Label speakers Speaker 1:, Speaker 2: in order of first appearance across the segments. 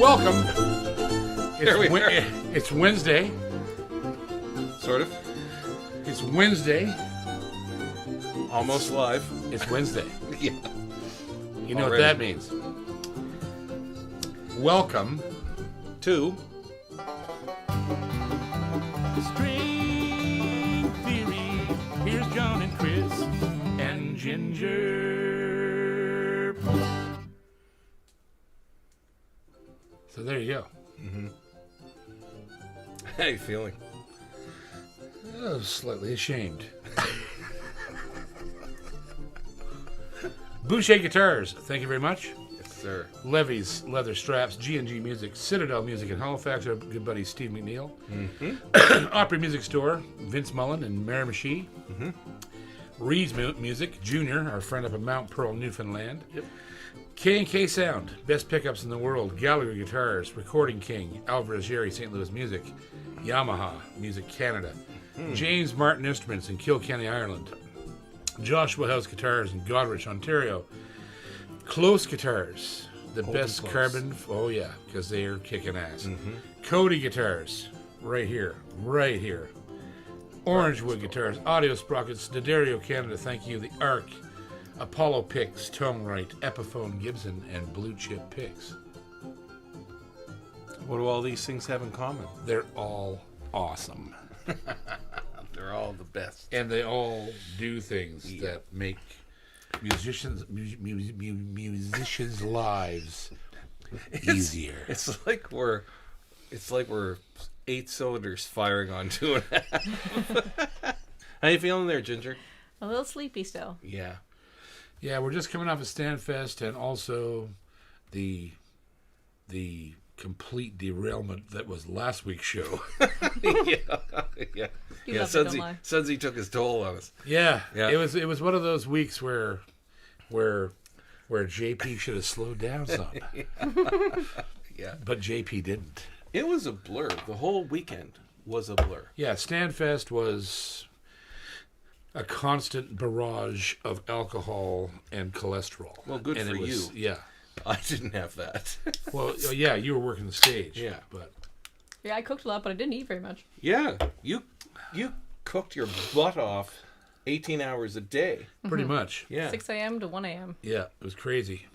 Speaker 1: welcome.
Speaker 2: Here we are.
Speaker 1: It's Wednesday.
Speaker 2: Sort of.
Speaker 1: It's Wednesday.
Speaker 2: Almost live.
Speaker 1: It's Wednesday.
Speaker 2: Yeah.
Speaker 1: You know
Speaker 2: Already.
Speaker 1: what that means. Welcome
Speaker 2: to
Speaker 1: String Theory. Here's John and Chris and Ginger. So there you go.
Speaker 2: Mm-hmm. How you feeling?
Speaker 1: Oh, slightly ashamed. Boucher Guitars, thank you very much.
Speaker 2: Yes, sir.
Speaker 1: Levy's Leather Straps, G&G Music, Citadel Music in Halifax, our good buddy Steve McNeil.
Speaker 2: Mm-hmm.
Speaker 1: Opry Music Store, Vince Mullen and Miramichi.
Speaker 2: Mm-hmm.
Speaker 1: Reed's Music, Junior, our friend up in Mount Pearl, Newfoundland.
Speaker 2: Yep.
Speaker 1: K&K Sound, best pickups in the world, Gallagher Guitars, Recording King, Alvarez Jerry, St. Louis Music, Yamaha Music Canada, James Martin Instruments in Kilkenny, Ireland, Joshua House Guitars in Goderich, Ontario, Close Guitars, the best
Speaker 2: close.
Speaker 1: carbon, oh yeah, because they are kicking ass.
Speaker 2: Mm-hmm.
Speaker 1: Cody Guitars, right here. Orangewood Guitars, Audio Sprockets, D'Addario Canada, thank you, the Arc, Apollo Picks, Tone Right, Epiphone Gibson, and Blue Chip Picks.
Speaker 2: What do all these things have in common?
Speaker 1: They're all awesome.
Speaker 2: They're all the best.
Speaker 1: And they all do things that make musicians' lives easier.
Speaker 2: It's like we're 8 cylinders firing on 2.5. How you feeling there, Ginger?
Speaker 3: A little sleepy still.
Speaker 2: Yeah.
Speaker 1: Yeah, we're just coming off of Stanfest and also the complete derailment that was last week's show.
Speaker 2: Yeah.
Speaker 3: You love it, don't lie.
Speaker 2: Sudsy took his toll on us.
Speaker 1: Yeah.
Speaker 2: Yeah.
Speaker 1: It was one of those weeks where JP should have slowed down some.
Speaker 2: Yeah.
Speaker 1: But JP didn't.
Speaker 2: It was a blur. The whole weekend was a blur.
Speaker 1: Yeah, Stanfest was a constant barrage of alcohol and cholesterol.
Speaker 2: Well, good
Speaker 1: and
Speaker 2: for
Speaker 1: it was,
Speaker 2: you.
Speaker 1: Yeah.
Speaker 2: I didn't have that.
Speaker 1: Well, yeah, you were working the stage.
Speaker 2: Yeah.
Speaker 1: But
Speaker 3: Yeah, I cooked a lot, but I didn't eat very much.
Speaker 2: Yeah. You cooked your butt off 18 hours a day.
Speaker 1: pretty much.
Speaker 2: Yeah.
Speaker 3: 6 a.m. to 1 a.m.
Speaker 1: Yeah, it was crazy.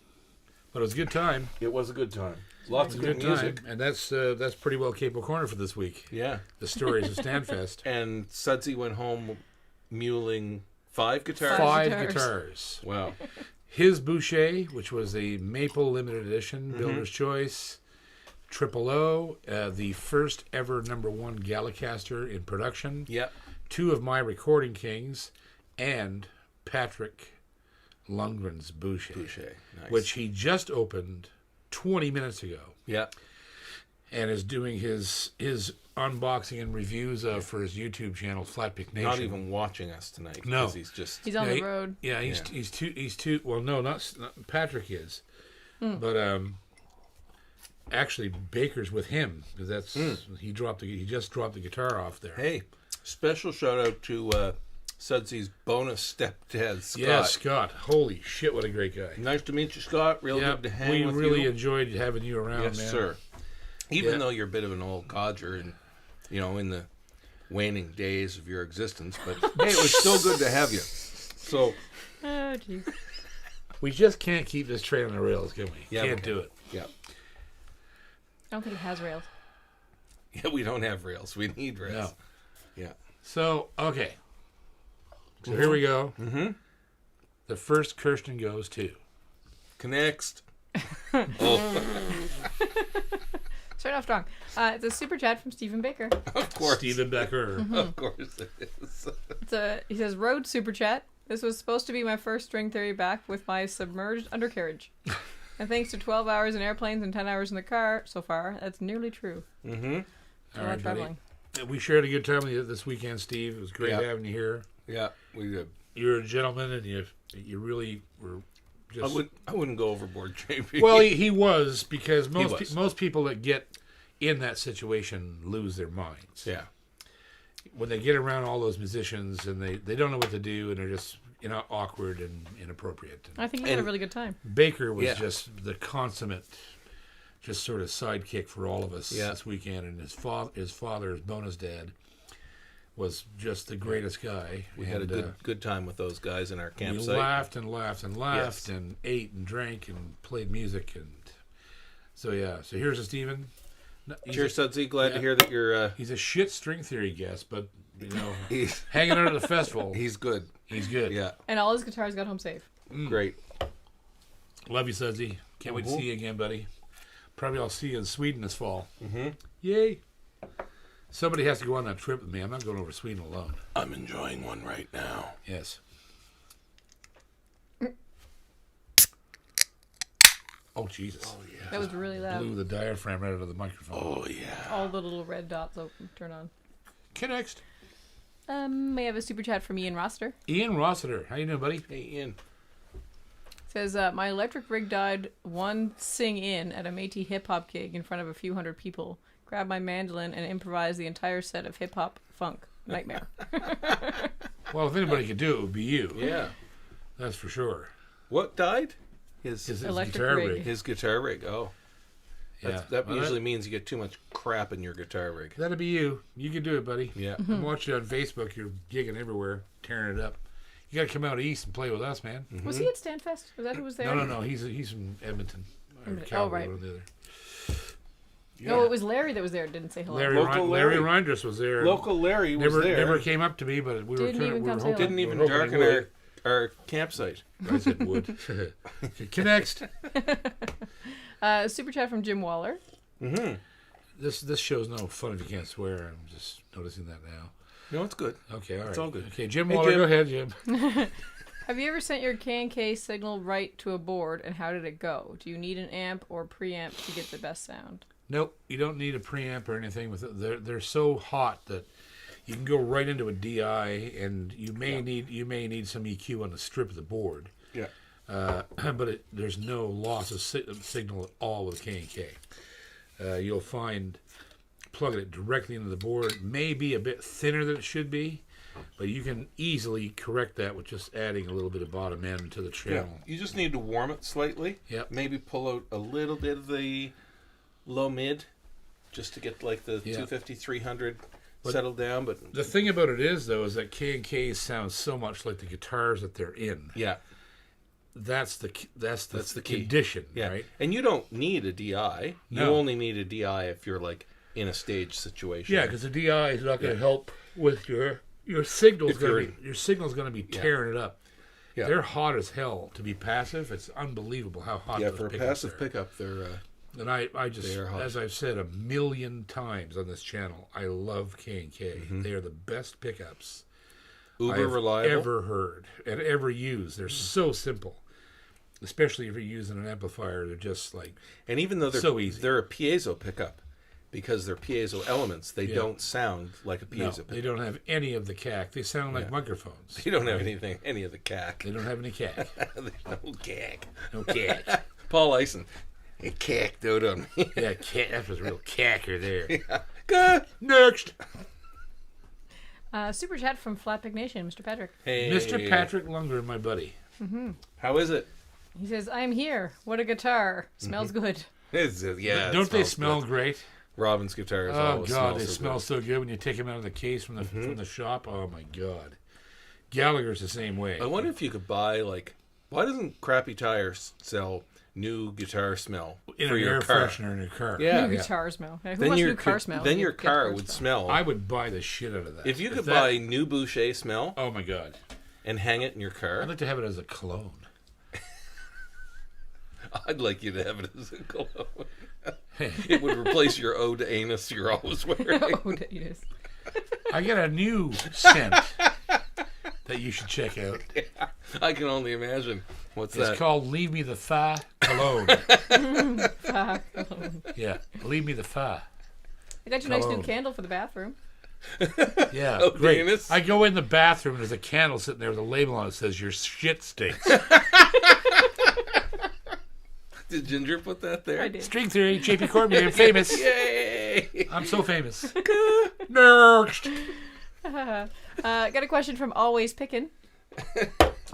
Speaker 1: But it was a good time.
Speaker 2: It was a good time. Lots
Speaker 1: It
Speaker 2: of
Speaker 1: was a
Speaker 2: good
Speaker 1: good
Speaker 2: music.
Speaker 1: time. And that's pretty well Capo Corner for this week.
Speaker 2: Yeah.
Speaker 1: The stories of Stanfest.
Speaker 2: And Sudsy went home muling 5 guitars.
Speaker 1: 5
Speaker 3: guitars.
Speaker 1: guitars.
Speaker 2: Wow.
Speaker 1: His Boucher, which was the Maple Limited Edition, Builder's Choice, Triple O, the first ever #1 Galacaster in production.
Speaker 2: Yeah.
Speaker 1: 2 of my Recording Kings, and Patrick Lundgren's Boucher.
Speaker 2: Nice.
Speaker 1: Which he just opened 20 minutes ago.
Speaker 2: Yeah.
Speaker 1: And is doing his unboxing and reviews of for his YouTube channel, Flatpick Nation.
Speaker 2: Not even watching us tonight.
Speaker 1: No.
Speaker 2: Because he's just...
Speaker 3: He's on the road.
Speaker 1: Yeah, he's too. Well, no, not Patrick is, but actually Baker's with him because that's he just dropped the guitar off there.
Speaker 2: Hey, special shout out to Sudsy's bonus stepdad, Scott.
Speaker 1: Yeah, Scott. Holy shit, what a great guy.
Speaker 2: Nice to meet you, Scott. Real good to hang with you.
Speaker 1: We really enjoyed having you around,
Speaker 2: Yes,
Speaker 1: man.
Speaker 2: sir. Even though you're a bit of an old codger and, in the waning days of your existence, but hey, it was still good to have you. So,
Speaker 3: Oh, jeez.
Speaker 1: We just can't keep this train on the rails, can we?
Speaker 2: Yeah,
Speaker 1: Can't do it.
Speaker 2: yeah.
Speaker 3: I don't think it has rails.
Speaker 2: Yeah, we don't have rails. We need rails.
Speaker 1: No.
Speaker 2: Yeah.
Speaker 1: So, okay. So here we go.
Speaker 2: Mm-hmm.
Speaker 1: The first Kirsten goes to.
Speaker 2: Next. Oh,
Speaker 3: Start off strong. It's a super chat from Stephen Baker.
Speaker 2: of course.
Speaker 1: Stephen Becker.
Speaker 2: Of course it is.
Speaker 3: He says, Road super chat. This was supposed to be my first string theory back with my submerged undercarriage. And thanks to 12 hours in airplanes and 10 hours in the car so far, that's nearly true.
Speaker 2: Mm-hmm.
Speaker 3: So much traveling.
Speaker 1: We shared a good time with you this weekend, Steve. It was great
Speaker 2: Yeah.
Speaker 1: having you here.
Speaker 2: Yeah, we did.
Speaker 1: You're a gentleman, and you really were just...
Speaker 2: I wouldn't go overboard, JP.
Speaker 1: Well, he was, because
Speaker 2: He was.
Speaker 1: most people that get in that situation lose their minds.
Speaker 2: Yeah.
Speaker 1: When they get around all those musicians, and they don't know what to do, and they're just awkward and inappropriate.
Speaker 3: I think you had a really good time.
Speaker 1: Baker was
Speaker 2: Yeah.
Speaker 1: just the consummate just sort of sidekick for all of us this weekend. And his father, his bonus dad, was just the greatest guy.
Speaker 2: We had a good time with those guys in our campsite.
Speaker 1: We laughed and laughed and laughed and ate and drank and played music. And so, so here's a Stephen.
Speaker 2: Cheers, Sudsy. Glad to hear that you're...
Speaker 1: He's a shit string theory guest, but, he's hanging out at the festival.
Speaker 2: He's good.
Speaker 1: He's good.
Speaker 2: Yeah.
Speaker 3: And all his guitars got home safe.
Speaker 2: Great.
Speaker 1: Love you, Sudsy. Can't wait to see you again, buddy. Probably I'll see you in Sweden this fall.
Speaker 2: Mm-hmm.
Speaker 1: Yay. Somebody has to go on that trip with me. I'm not going over Sweden alone.
Speaker 2: I'm enjoying one right now.
Speaker 1: Yes. Oh, Jesus.
Speaker 2: Oh, yeah.
Speaker 3: That was really loud.
Speaker 1: Blew the diaphragm right out of the microphone.
Speaker 2: Oh, yeah.
Speaker 3: All the little red dots turn on.
Speaker 1: Okay, next.
Speaker 3: We have a super chat from Ian Rossiter.
Speaker 1: Ian Rossiter. How you doing, buddy?
Speaker 2: Hey, Ian.
Speaker 3: Says, my electric rig died one sing-in at a Métis hip-hop gig in front of a few hundred people. Grabbed my mandolin and improvised the entire set of hip-hop funk. Nightmare.
Speaker 1: Well, if anybody could do it, it would be you.
Speaker 2: Yeah.
Speaker 1: That's for sure.
Speaker 2: What died?
Speaker 1: His
Speaker 3: electric
Speaker 1: guitar
Speaker 3: rig.
Speaker 1: rig.
Speaker 2: His guitar rig. Oh.
Speaker 1: Yeah.
Speaker 2: That usually means you get too much crap in your guitar rig.
Speaker 1: That'd be you. You can do it, buddy.
Speaker 2: Yeah.
Speaker 1: I'm watching you on Facebook. You're gigging everywhere, tearing it up. You got to come out east and play with us, man.
Speaker 2: Mm-hmm.
Speaker 3: Was he at Standfest? Was that who was there?
Speaker 1: No. He's from Edmonton. Or Calgary,
Speaker 3: right.
Speaker 1: one or the other. Yeah.
Speaker 3: No, it was Larry that was there. Didn't say hello.
Speaker 1: Larry Reinders was there.
Speaker 2: Local Larry was there.
Speaker 1: Never came up to me, but we
Speaker 3: Didn't even come say hello.
Speaker 2: Didn't even darken our campsite.
Speaker 1: I said would. Okay, next.
Speaker 3: Super chat from Jim Waller.
Speaker 2: Mm-hmm.
Speaker 1: This show's no fun if you can't swear. I'm just noticing that now.
Speaker 2: No, it's good.
Speaker 1: Okay, all right.
Speaker 2: It's all good.
Speaker 1: Okay, Jim Waller, go ahead, Jim.
Speaker 3: Have you ever sent your K&K signal right to a board, and how did it go? Do you need an amp or preamp to get the best sound?
Speaker 1: Nope, you don't need a preamp or anything with it. They're so hot that you can go right into a DI, and you may need some EQ on the strip of the board.
Speaker 2: Yeah.
Speaker 1: But there's no loss of signal at all with K&K. You'll find plugging it directly into the board may be a bit thinner than it should be, but you can easily correct that with just adding a little bit of bottom end to the channel.
Speaker 2: Yeah. You just need to warm it slightly.
Speaker 1: Yep.
Speaker 2: Maybe pull out a little bit of the low mid just to get like the 250, 300 settled down. But
Speaker 1: the thing about it is, though, is that K&K sounds so much like the guitars that they're in.
Speaker 2: Yeah.
Speaker 1: That's the
Speaker 2: key.
Speaker 1: condition,
Speaker 2: yeah.
Speaker 1: right?
Speaker 2: And you don't need a DI.
Speaker 1: No.
Speaker 2: You only need a DI if you're like in a stage situation.
Speaker 1: Yeah, because the DI is not going to help with your signal's going to be tearing it up. Yeah. They're hot as hell to be passive. It's unbelievable how hot.
Speaker 2: Yeah,
Speaker 1: those
Speaker 2: for a passive pickup, they're.
Speaker 1: And I just, as I've said a million times on this channel, I love K&K. Mm-hmm. They are the best pickups I've ever heard and ever used. They're so simple. Especially if you're using an amplifier, they're just like
Speaker 2: and even though they're
Speaker 1: so easy.
Speaker 2: They're a piezo pickup because they're piezo elements. They don't sound like a piezo pickup.
Speaker 1: They don't have any of the cack. They sound like microphones.
Speaker 2: They don't have any of the cack.
Speaker 1: They don't have any cack.
Speaker 2: No cack.
Speaker 1: No cack.
Speaker 2: Paul Eisen, he cacked out on me.
Speaker 1: Yeah, that was a real cacker there.
Speaker 2: Yeah.
Speaker 1: Next.
Speaker 3: Super chat from Flatpick Nation, Mr. Patrick.
Speaker 1: Hey. Mr. Patrick Lundgren, my buddy.
Speaker 3: Mm-hmm.
Speaker 2: How is it?
Speaker 3: He says, I'm here. What a guitar. Smells good.
Speaker 1: Don't they smell great?
Speaker 2: Robin's guitars always
Speaker 1: smell they smell so good when you take them out of the case from the shop. Oh, my God. Gallagher's the same way.
Speaker 2: I wonder if you could buy, why doesn't Crappy Tires sell new guitar smell
Speaker 1: in
Speaker 2: for
Speaker 1: an
Speaker 2: your
Speaker 1: air
Speaker 2: car?
Speaker 1: Freshener in your car?
Speaker 2: Yeah.
Speaker 3: New guitar smell. Who wants new car smell?
Speaker 2: Then your car would smell.
Speaker 1: I would buy the shit out of that.
Speaker 2: If you could buy new Boucher smell.
Speaker 1: Oh, my God.
Speaker 2: And hang it in your car.
Speaker 1: I'd like to have it as a cologne.
Speaker 2: I'd like you to have it as a cologne. It would replace your Ode to Anus you're always wearing.
Speaker 3: Ode to Anus.
Speaker 1: I got a new scent that you should check out.
Speaker 2: Yeah, I can only imagine. What's that?
Speaker 1: It's called Leave Me the Fa Cologne.
Speaker 3: Fa Cologne.
Speaker 1: Yeah, Leave Me the Fa.
Speaker 3: I got you a nice new candle for the bathroom.
Speaker 1: Yeah,
Speaker 2: Ode
Speaker 1: great.
Speaker 2: to Anus?
Speaker 1: I go in the bathroom and there's a candle sitting there with a label on it that says, your shit stinks.
Speaker 2: Did Ginger put that there?
Speaker 3: I did.
Speaker 1: String theory, JP Cormier, I'm famous.
Speaker 2: Yay!
Speaker 1: I'm so famous. Next.
Speaker 3: Got a question from Always Pickin'.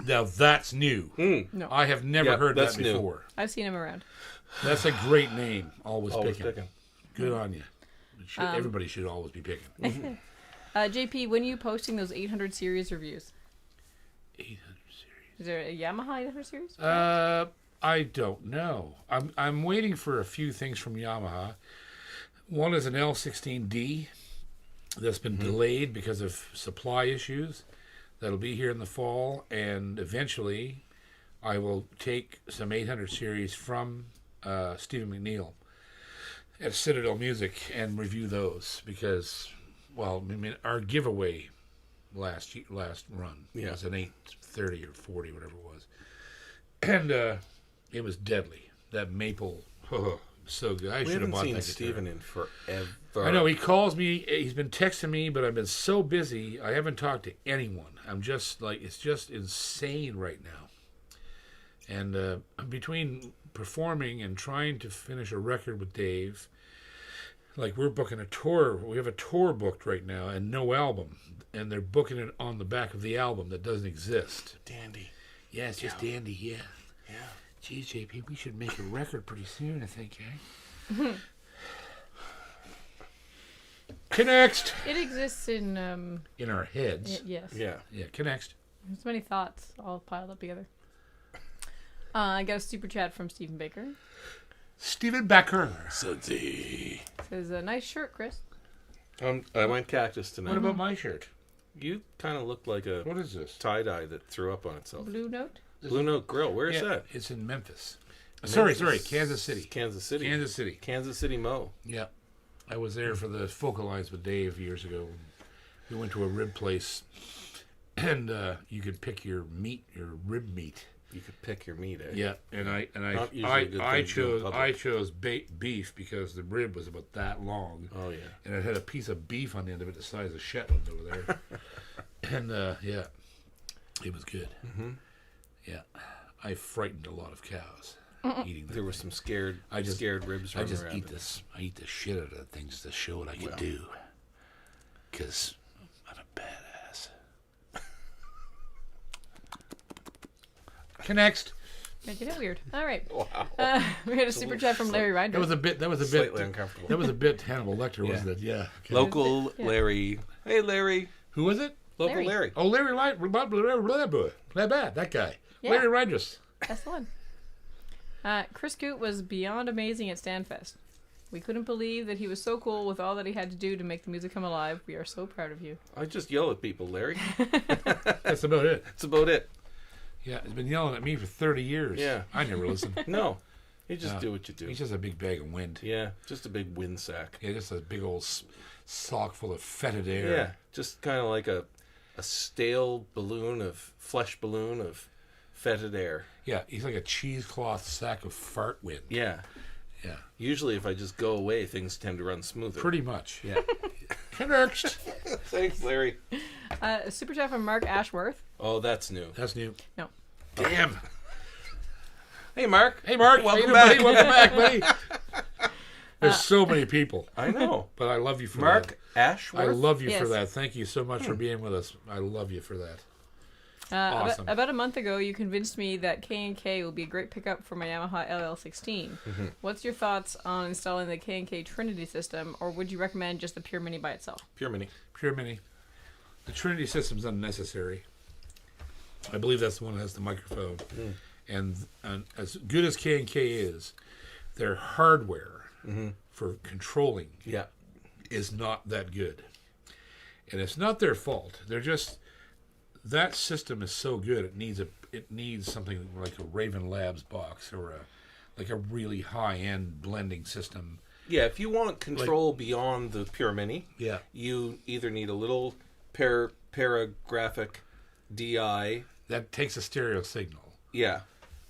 Speaker 1: Now that's new.
Speaker 3: No.
Speaker 1: I have never
Speaker 2: Yeah,
Speaker 1: heard
Speaker 2: that's
Speaker 1: that
Speaker 2: new.
Speaker 1: before.
Speaker 3: I've seen him around.
Speaker 1: That's a great name. Always,
Speaker 2: Always
Speaker 1: picking.
Speaker 2: picking.
Speaker 1: Good on you. Everybody should always be picking.
Speaker 3: JP, when are you posting those 800 series reviews?
Speaker 1: 800 series.
Speaker 3: Is there a Yamaha 800 series?
Speaker 1: I don't know. I'm waiting for a few things from Yamaha. One is an L16D that's been delayed because of supply issues. That'll be here in the fall, and eventually I will take some 800 series from Stephen McNeil at Citadel Music and review those because, well, I mean, our giveaway last run was an 830 or 40, whatever it was, and it was deadly. That maple, so good. I
Speaker 2: We
Speaker 1: should have
Speaker 2: haven't
Speaker 1: bought
Speaker 2: seen
Speaker 1: that guitar.
Speaker 2: Steven in forever.
Speaker 1: I know, he calls me, he's been texting me, but I've been so busy, I haven't talked to anyone. I'm just like, it's just insane right now. And between performing and trying to finish a record with Dave, like we're booking a tour, we have a tour booked right now and no album. And they're booking it on the back of the album that doesn't exist.
Speaker 2: Dandy.
Speaker 1: Yeah, it's just dandy, yeah.
Speaker 2: Yeah.
Speaker 1: Geez, JP, we should make a record pretty soon, I think, eh? Next.
Speaker 3: It exists in
Speaker 1: In our heads.
Speaker 3: yes.
Speaker 2: Yeah.
Speaker 1: Yeah, next.
Speaker 3: There's many thoughts all piled up together. I got a super chat from Stephen Baker.
Speaker 1: Stephen Becker.
Speaker 2: Sudsy.
Speaker 3: Says a nice shirt, Chris.
Speaker 2: I went cactus tonight.
Speaker 1: What about my shirt?
Speaker 2: You kind of look like a
Speaker 1: What is this?
Speaker 2: tie-dye that threw up on itself.
Speaker 3: Blue Note.
Speaker 2: Blue Note Grill. Where is
Speaker 1: Yeah,
Speaker 2: that?
Speaker 1: it's in Memphis.
Speaker 2: Memphis.
Speaker 1: Sorry, Kansas City.
Speaker 2: Kansas City.
Speaker 1: Kansas City.
Speaker 2: Kansas City Mo.
Speaker 1: Yeah. I was there for the Focalize with Dave years ago. We went to a rib place, and you could pick your rib meat.
Speaker 2: You could pick your meat, eh?
Speaker 1: Yeah, and
Speaker 2: Not usually a good thing to do in public.
Speaker 1: I chose beef because the rib was about that long.
Speaker 2: Oh, yeah.
Speaker 1: And it had a piece of beef on the end of it the size of Shetland over there. And yeah, it was good.
Speaker 2: Mm-hmm.
Speaker 1: Yeah, I frightened a lot of cows eating that.
Speaker 2: There were some scared ribs
Speaker 1: I
Speaker 2: running
Speaker 1: just
Speaker 2: around.
Speaker 1: I eat the shit out of things to show what I can do. Because I'm a badass. Next.
Speaker 3: Making it weird. All right.
Speaker 2: Wow.
Speaker 3: We had a super chat from Larry Reinders.
Speaker 1: That was a bit.
Speaker 2: Slightly uncomfortable.
Speaker 1: That was a bit Hannibal Lecter, wasn't it? Yeah. Okay.
Speaker 2: Local
Speaker 3: Yeah.
Speaker 2: Larry. Hey, Larry.
Speaker 1: Who was it?
Speaker 2: Local
Speaker 3: Larry.
Speaker 2: Larry.
Speaker 1: Oh, Larry Light. That guy.
Speaker 3: Yeah.
Speaker 1: Larry Reinders.
Speaker 3: That's the one. Chris Coot was beyond amazing at Stanfest. We couldn't believe that he was so cool with all that he had to do to make the music come alive. We are so proud of you.
Speaker 2: I just yell at people, Larry.
Speaker 1: That's about it.
Speaker 2: That's about it.
Speaker 1: Yeah, he's been yelling at me for 30 years.
Speaker 2: Yeah.
Speaker 1: I never listen.
Speaker 2: No. You just
Speaker 1: No.
Speaker 2: do what you do.
Speaker 1: He's just a big bag of wind.
Speaker 2: Yeah. Just a big wind sack.
Speaker 1: Yeah, just a big old sock full of fetid air.
Speaker 2: Yeah. Just kind of like a stale flesh balloon of fetid air.
Speaker 1: Yeah, he's like a cheesecloth sack of fart wind.
Speaker 2: Yeah.
Speaker 1: Yeah.
Speaker 2: Usually if I just go away, things tend to run smoother.
Speaker 1: Pretty much.
Speaker 2: Yeah.
Speaker 1: Next.
Speaker 2: Thanks, Larry.
Speaker 3: A super chat from Mark Ashworth.
Speaker 2: Oh, that's new.
Speaker 1: That's new.
Speaker 3: No.
Speaker 1: Damn.
Speaker 2: Hey, Mark.
Speaker 1: Hey, Mark.
Speaker 2: Welcome
Speaker 1: How you
Speaker 2: back.
Speaker 1: doing, buddy? Welcome back, buddy. There's so many people,
Speaker 2: I know.
Speaker 1: but I love you for
Speaker 2: Mark
Speaker 1: that.
Speaker 2: Ashworth.
Speaker 1: I love you for
Speaker 3: Yes.
Speaker 1: that. Thank you so much for being with us. I love you for that.
Speaker 3: Awesome.
Speaker 1: Awesome.
Speaker 3: About a month ago, you convinced me that K&K will be a great pickup for my Yamaha LL16. What's your thoughts on installing the K&K Trinity system, or would you recommend just the Pure Mini by itself?
Speaker 2: Pure Mini.
Speaker 1: Pure Mini. The Trinity system's unnecessary. I believe that's the one that has the microphone. And as good as K&K is, their hardware for controlling
Speaker 2: Yeah.
Speaker 1: is not that good. And it's not their fault. They're just, that system is so good, it needs something like a Raven Labs box or like a really high-end blending system.
Speaker 2: Yeah, if you want control beyond the Pure Mini,
Speaker 1: Yeah.
Speaker 2: you either need a little paragraphic DI.
Speaker 1: That takes a stereo signal.
Speaker 2: Yeah.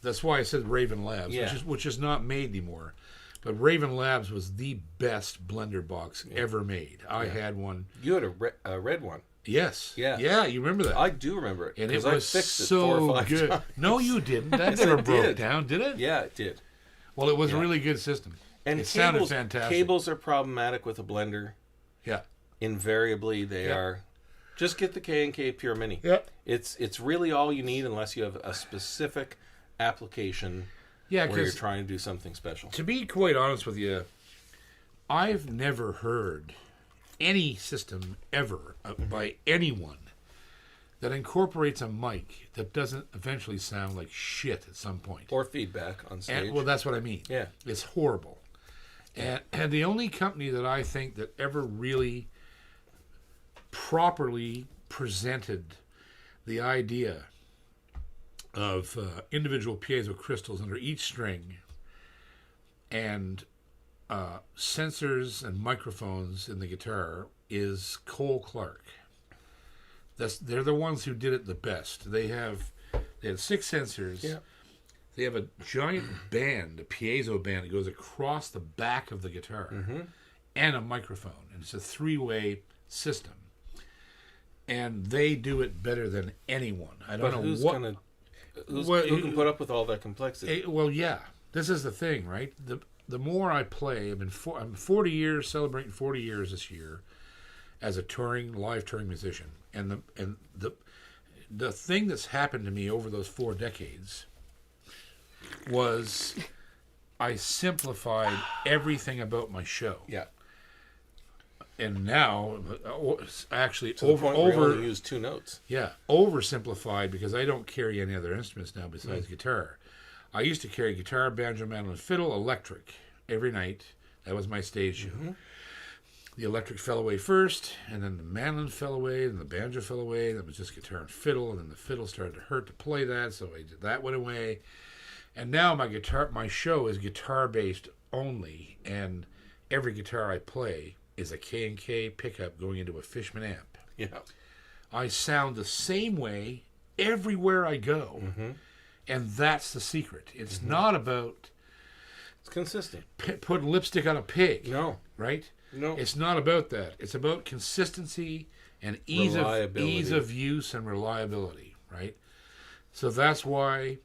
Speaker 1: That's why I said Raven Labs,
Speaker 2: Yeah.
Speaker 1: which is not made anymore. But Raven Labs was the best blender box ever made. I had one.
Speaker 2: You had a red one.
Speaker 1: Yes.
Speaker 2: Yeah.
Speaker 1: Yeah, you remember that.
Speaker 2: I do remember it.
Speaker 1: and it
Speaker 2: 'cause I
Speaker 1: was
Speaker 2: fixed it
Speaker 1: so
Speaker 2: 4 or 5
Speaker 1: good.
Speaker 2: times.
Speaker 1: No, you didn't. That
Speaker 2: Yes,
Speaker 1: never
Speaker 2: it
Speaker 1: broke
Speaker 2: did.
Speaker 1: down, did it?
Speaker 2: Yeah, it did.
Speaker 1: Well, it was a
Speaker 2: Yeah.
Speaker 1: really good system.
Speaker 2: And
Speaker 1: it sounded
Speaker 2: cables,
Speaker 1: fantastic.
Speaker 2: cables are problematic with a blender.
Speaker 1: Yeah.
Speaker 2: Invariably, they
Speaker 1: Yeah.
Speaker 2: are. Just get the K&K Pure Mini.
Speaker 1: Yep.
Speaker 2: It's really all you need unless you have a specific application
Speaker 1: Yeah,
Speaker 2: where you're
Speaker 1: because
Speaker 2: trying to do something special.
Speaker 1: to be quite honest with you, I've never heard any system ever by anyone that incorporates a mic that doesn't eventually sound like shit at some point.
Speaker 2: Or feedback on stage.
Speaker 1: Well, that's what I mean.
Speaker 2: Yeah.
Speaker 1: It's horrible. And the only company that I think that ever really properly presented the idea of individual piezo crystals under each string and sensors and microphones in the guitar is Cole Clark. They're the ones who did it the best. They had 6 sensors.
Speaker 2: Yeah.
Speaker 1: They have a giant band, a piezo band that goes across the back of the guitar, and a microphone, and it's a 3-way system. And they do it better than anyone. I don't know
Speaker 2: who can put up with all that complexity?
Speaker 1: Well, yeah, this is the thing, right? The more I play, I'm 40 years, celebrating 40 years this year as a live touring musician, and the thing that's happened to me over those 4 decades was I simplified everything about my show.
Speaker 2: Yeah.
Speaker 1: And now, actually,
Speaker 2: To the point where you only use 2 notes.
Speaker 1: Yeah, oversimplified because I don't carry any other instruments now besides guitar. I used to carry guitar, banjo, mandolin, fiddle, electric every night. That was my stage show. The electric fell away first, and then the mandolin fell away, and the banjo fell away. That was just guitar and fiddle, and then the fiddle started to hurt to play that, so that went away. And now my show is guitar-based only, and every guitar I play is a K&K pickup going into a Fishman amp.
Speaker 2: Yeah.
Speaker 1: I sound the same way everywhere I go, and that's the secret. It's not about
Speaker 2: It's consistent.
Speaker 1: putting lipstick on a pig.
Speaker 2: No.
Speaker 1: Right?
Speaker 2: No.
Speaker 1: It's not about that. It's about consistency and ease of use and reliability, right? So that's why,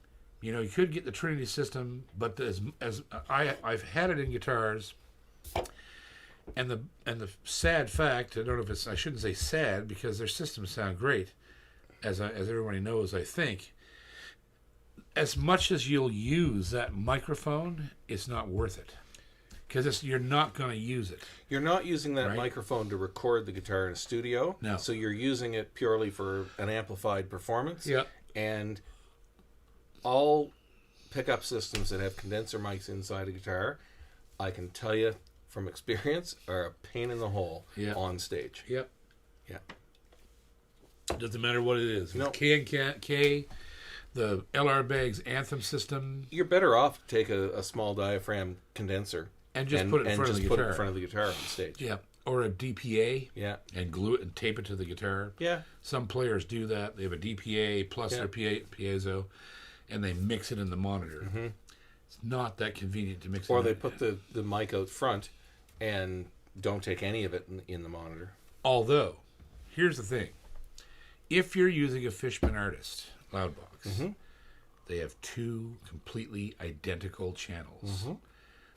Speaker 1: you could get the Trinity system, but I've had it in guitars, and the sad fact, I don't know if I shouldn't say sad because their systems sound great, as everybody knows, I think. As much as you'll use that microphone, it's not worth it. Because you're not going to use it.
Speaker 2: You're not using that microphone to record the guitar in a studio.
Speaker 1: No.
Speaker 2: So you're using it purely for an amplified performance.
Speaker 1: Yeah.
Speaker 2: And all pickup systems that have condenser mics inside a guitar, I can tell you from experience, are a pain in the hole on stage.
Speaker 1: Yep.
Speaker 2: Yeah.
Speaker 1: Doesn't matter what it is.
Speaker 2: No.
Speaker 1: K, the LR Baggs Anthem system.
Speaker 2: You're better off to take a small diaphragm condenser
Speaker 1: and just put it in front of the guitar.
Speaker 2: Put it in front of the guitar on stage.
Speaker 1: Yeah. Or a DPA.
Speaker 2: Yeah.
Speaker 1: And glue it and tape it to the guitar.
Speaker 2: Yeah.
Speaker 1: Some players do that. They have a DPA plus their piezo, and they mix it in the monitor. It's not that convenient to mix it.
Speaker 2: Or they put the mic out front and don't take any of it in the monitor.
Speaker 1: Although, here's the thing. If you're using a Fishman Artist Loudbox, they have 2 completely identical channels.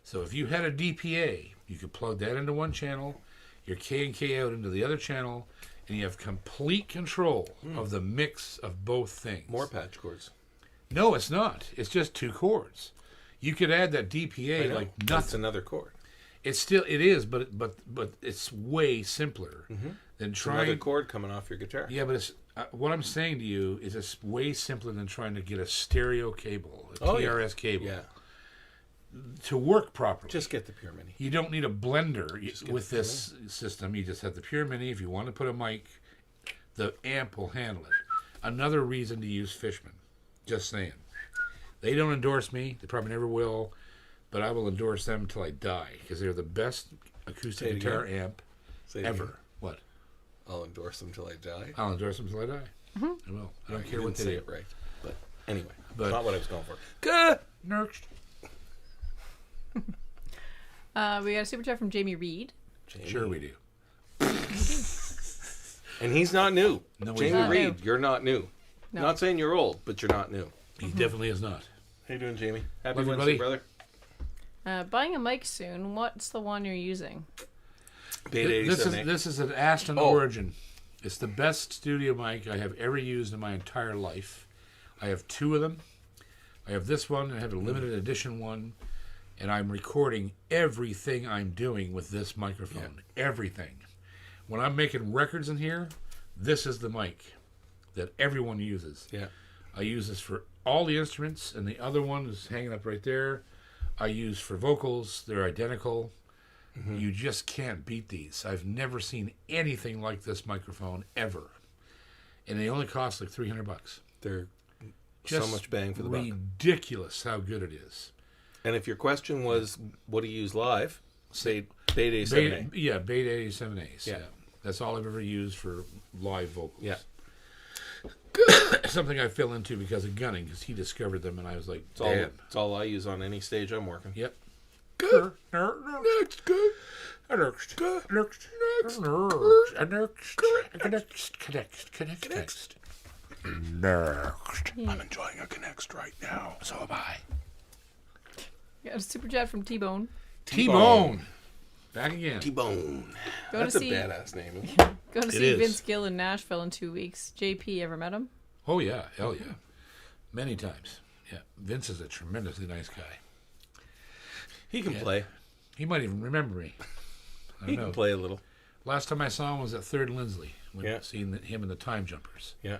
Speaker 1: So if you had a DPA, you could plug that into one channel, your K&K out into the other channel, and you have complete control of the mix of both things.
Speaker 2: More patch cords.
Speaker 1: No, it's not. It's just 2 chords. You could add that DPA like nothing.
Speaker 2: That's another chord.
Speaker 1: It is, but it's way simpler than trying.
Speaker 2: Another chord coming off your guitar.
Speaker 1: Yeah, but it's what I'm saying to you is it's way simpler than trying to get a stereo cable, a TRS cable, to work properly.
Speaker 2: Just get the Pure Mini.
Speaker 1: You don't need a blender with this system. You just have the Pure Mini. If you want to put a mic, the amp will handle it. Another reason to use Fishman. Just saying. They don't endorse me. They probably never will. But I will endorse them until I die because they're the best acoustic guitar amp ever.
Speaker 2: Again.
Speaker 1: What?
Speaker 2: I'll endorse them till I die.
Speaker 1: I'll endorse them until I die. I will. I don't care what they
Speaker 2: say
Speaker 1: do.
Speaker 2: it right. But anyway,
Speaker 1: But-
Speaker 2: that's not what I was going for.
Speaker 1: Good. Next.
Speaker 3: We got a super chat from Jamie Reed.
Speaker 2: Jamie.
Speaker 1: Sure we do.
Speaker 2: And he's not new.
Speaker 1: No, he's
Speaker 2: Jamie
Speaker 1: not.
Speaker 2: Reed, you're not new.
Speaker 3: No.
Speaker 2: Not saying you're old, but you're not new.
Speaker 1: He definitely is not.
Speaker 2: How you doing, Jamie? Happy
Speaker 1: Love you,
Speaker 2: Wednesday,
Speaker 1: buddy.
Speaker 2: brother.
Speaker 3: Buying a mic soon. What's the one you're using?
Speaker 2: Beta
Speaker 1: This
Speaker 2: 87A.
Speaker 1: is an Aston Origin. It's the best studio mic I have ever used in my entire life. I have 2 of them. I have this one, and I have a limited edition one, and I'm recording everything I'm doing with this microphone. Yeah. Everything. When I'm making records in here, this is the mic that everyone uses.
Speaker 2: Yeah.
Speaker 1: I use this for all the instruments, and the other one is hanging up right there. I use for vocals. They're identical. Mm-hmm. You just can't beat these. I've never seen anything like this microphone ever. And they only cost like $300.
Speaker 2: They're
Speaker 1: just
Speaker 2: so much bang for the buck.
Speaker 1: Ridiculous how good it is.
Speaker 2: And if your question was, what do you use live? Say Beta 7A.
Speaker 1: Yeah, Beta 87As.
Speaker 2: Yeah.
Speaker 1: That's all I've ever used for live vocals.
Speaker 2: Yeah.
Speaker 1: Something I fell into because of Gunning, because he discovered them, and I was like,
Speaker 2: damn. It's all I use on any stage I'm working.
Speaker 1: Yep.
Speaker 2: Good. Next. Good.
Speaker 1: Next. I'm enjoying a Connect right now. So am I.
Speaker 3: Got a super chat from T-Bone.
Speaker 1: T-Bone. Back again.
Speaker 2: T-Bone. That's a badass name.
Speaker 3: Go to see Vince Gill in Nashville in 2 weeks. JP, ever met him?
Speaker 1: Oh, yeah. Hell yeah. Many times. Yeah. Vince is a tremendously nice guy.
Speaker 2: He can play.
Speaker 1: He might even remember me.
Speaker 2: He can play a little.
Speaker 1: Last time I saw him was at 3rd Lindsley. Seeing him in the Time Jumpers.
Speaker 2: Yeah.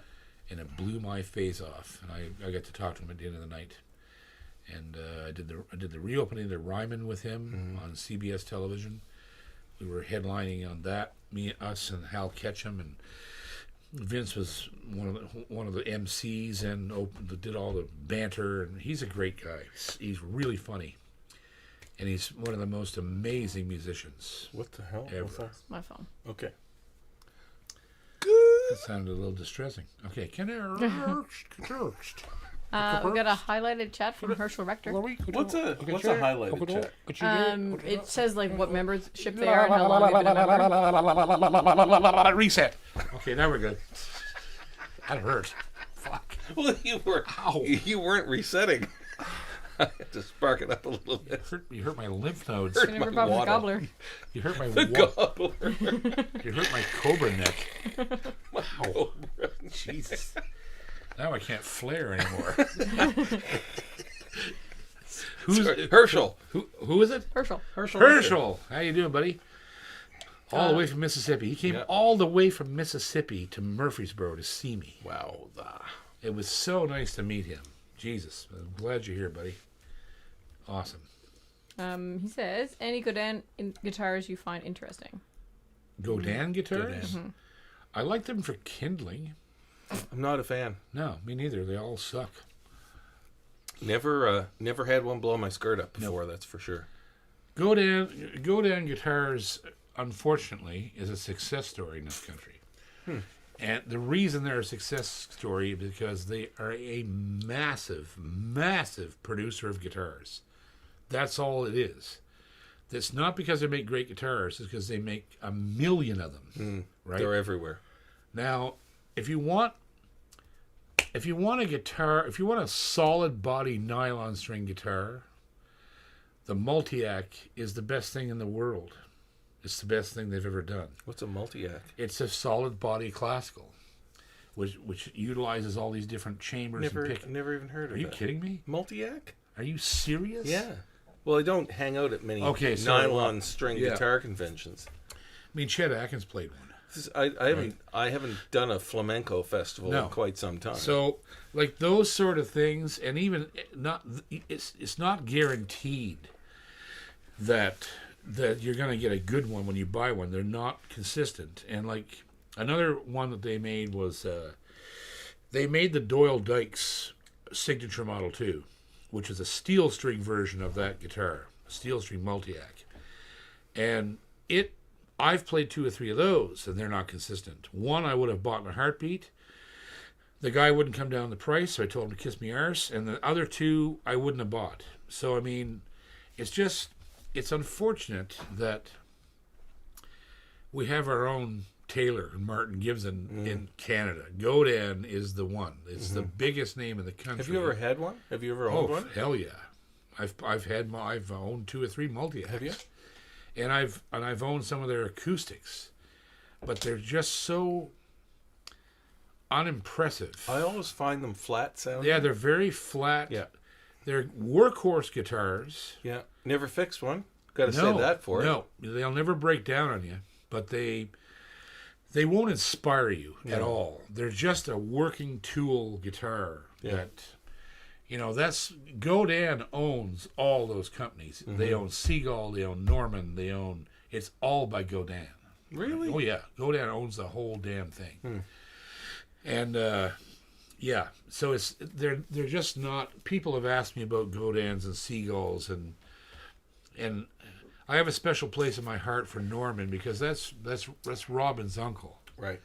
Speaker 1: And it blew my face off. And I got to talk to him at the end of the night. And I did the reopening of the Ryman with him on CBS television. We were headlining on that, us, and Hal Ketchum, and Vince was one of the MCs and did all the banter. And he's a great guy. He's really funny, and he's one of the most amazing musicians.
Speaker 2: What the hell?
Speaker 1: Ever.
Speaker 3: It's my phone.
Speaker 2: Okay.
Speaker 1: That sounded a little distressing. Okay, we got
Speaker 3: a highlighted chat from Herschel Rector.
Speaker 2: What's a highlighted chat?
Speaker 3: It says like what membership they are and how long they've been a member.
Speaker 1: Reset. Okay, now we're good. That hurt. Fuck.
Speaker 2: Well, you weren't resetting. I had to spark it up a little bit.
Speaker 1: You hurt my lymph nodes.
Speaker 3: It's gonna rip off the gobbler.
Speaker 1: You hurt my
Speaker 2: gobbler.
Speaker 1: You hurt my cobra neck.
Speaker 2: Wow.
Speaker 1: Jesus. Now I can't flare anymore.
Speaker 2: Herschel?
Speaker 1: Who is it?
Speaker 3: Herschel.
Speaker 1: How you doing, buddy? All the way from Mississippi. He came all the way from Mississippi to Murfreesboro to see me.
Speaker 2: Wow.
Speaker 1: It was so nice to meet him. Jesus, I'm glad you're here, buddy. Awesome.
Speaker 3: He says, any Godin guitars you find interesting?
Speaker 1: Godin guitars? Mm-hmm. I like them for kindling.
Speaker 2: I'm not a fan.
Speaker 1: No, me neither. They all suck.
Speaker 2: Never had one blow my skirt up before, that's for sure.
Speaker 1: Godin guitars, unfortunately, is a success story in this country. And the reason they're a success story is because they are a massive, massive producer of guitars. That's all it is. It's not because they make great guitars. It's because they make 1 million of them. Right?
Speaker 2: They're everywhere.
Speaker 1: Now, if you want a guitar, if you want a solid body nylon string guitar, the Multiac is the best thing in the world. It's the best thing they've ever done.
Speaker 2: What's a Multiac?
Speaker 1: It's a solid body classical, which utilizes all these different chambers.
Speaker 2: Never even heard of it.
Speaker 1: Are you kidding me?
Speaker 2: Multiac?
Speaker 1: Are you serious?
Speaker 2: Yeah. Well, I don't hang out at many nylon string guitar conventions.
Speaker 1: I mean, Chet Atkins played one.
Speaker 2: I haven't done a flamenco festival in quite some time.
Speaker 1: So, like those sort of things, and even it's not guaranteed that you're going to get a good one when you buy one. They're not consistent. And like another one that they made was they made the Doyle Dykes signature model 2, which is a steel string version of that guitar, steel string Multiac. And I've played 2 or 3 of those, and they're not consistent. One I would have bought in a heartbeat. The guy wouldn't come down the price, so I told him to kiss me arse. And the other 2 I wouldn't have bought. So, I mean, it's unfortunate that we have our own Taylor and Martin Gibson in Canada. Godin is the one. It's the biggest name in the country.
Speaker 2: Have you ever had one? Have you ever owned one?
Speaker 1: Hell yeah. I've owned 2 or 3 Multiacs.
Speaker 2: Have you?
Speaker 1: And I've owned some of their acoustics, but they're just so unimpressive.
Speaker 2: I always find them flat sounding.
Speaker 1: Yeah, they're very flat.
Speaker 2: Yeah.
Speaker 1: They're workhorse guitars.
Speaker 2: Yeah. Never fixed one. Got to say that for it.
Speaker 1: No, they'll never break down on you, but they won't inspire you at all. They're just a working tool guitar that, that's Godin owns all those companies. Mm-hmm. They own Seagull, they own Norman, it's all by Godin.
Speaker 2: Really?
Speaker 1: Oh yeah, Godin owns the whole damn thing. And so they're just not. People have asked me about Godins and Seagulls, and I have a special place in my heart for Norman because that's Robin's uncle.
Speaker 2: Right.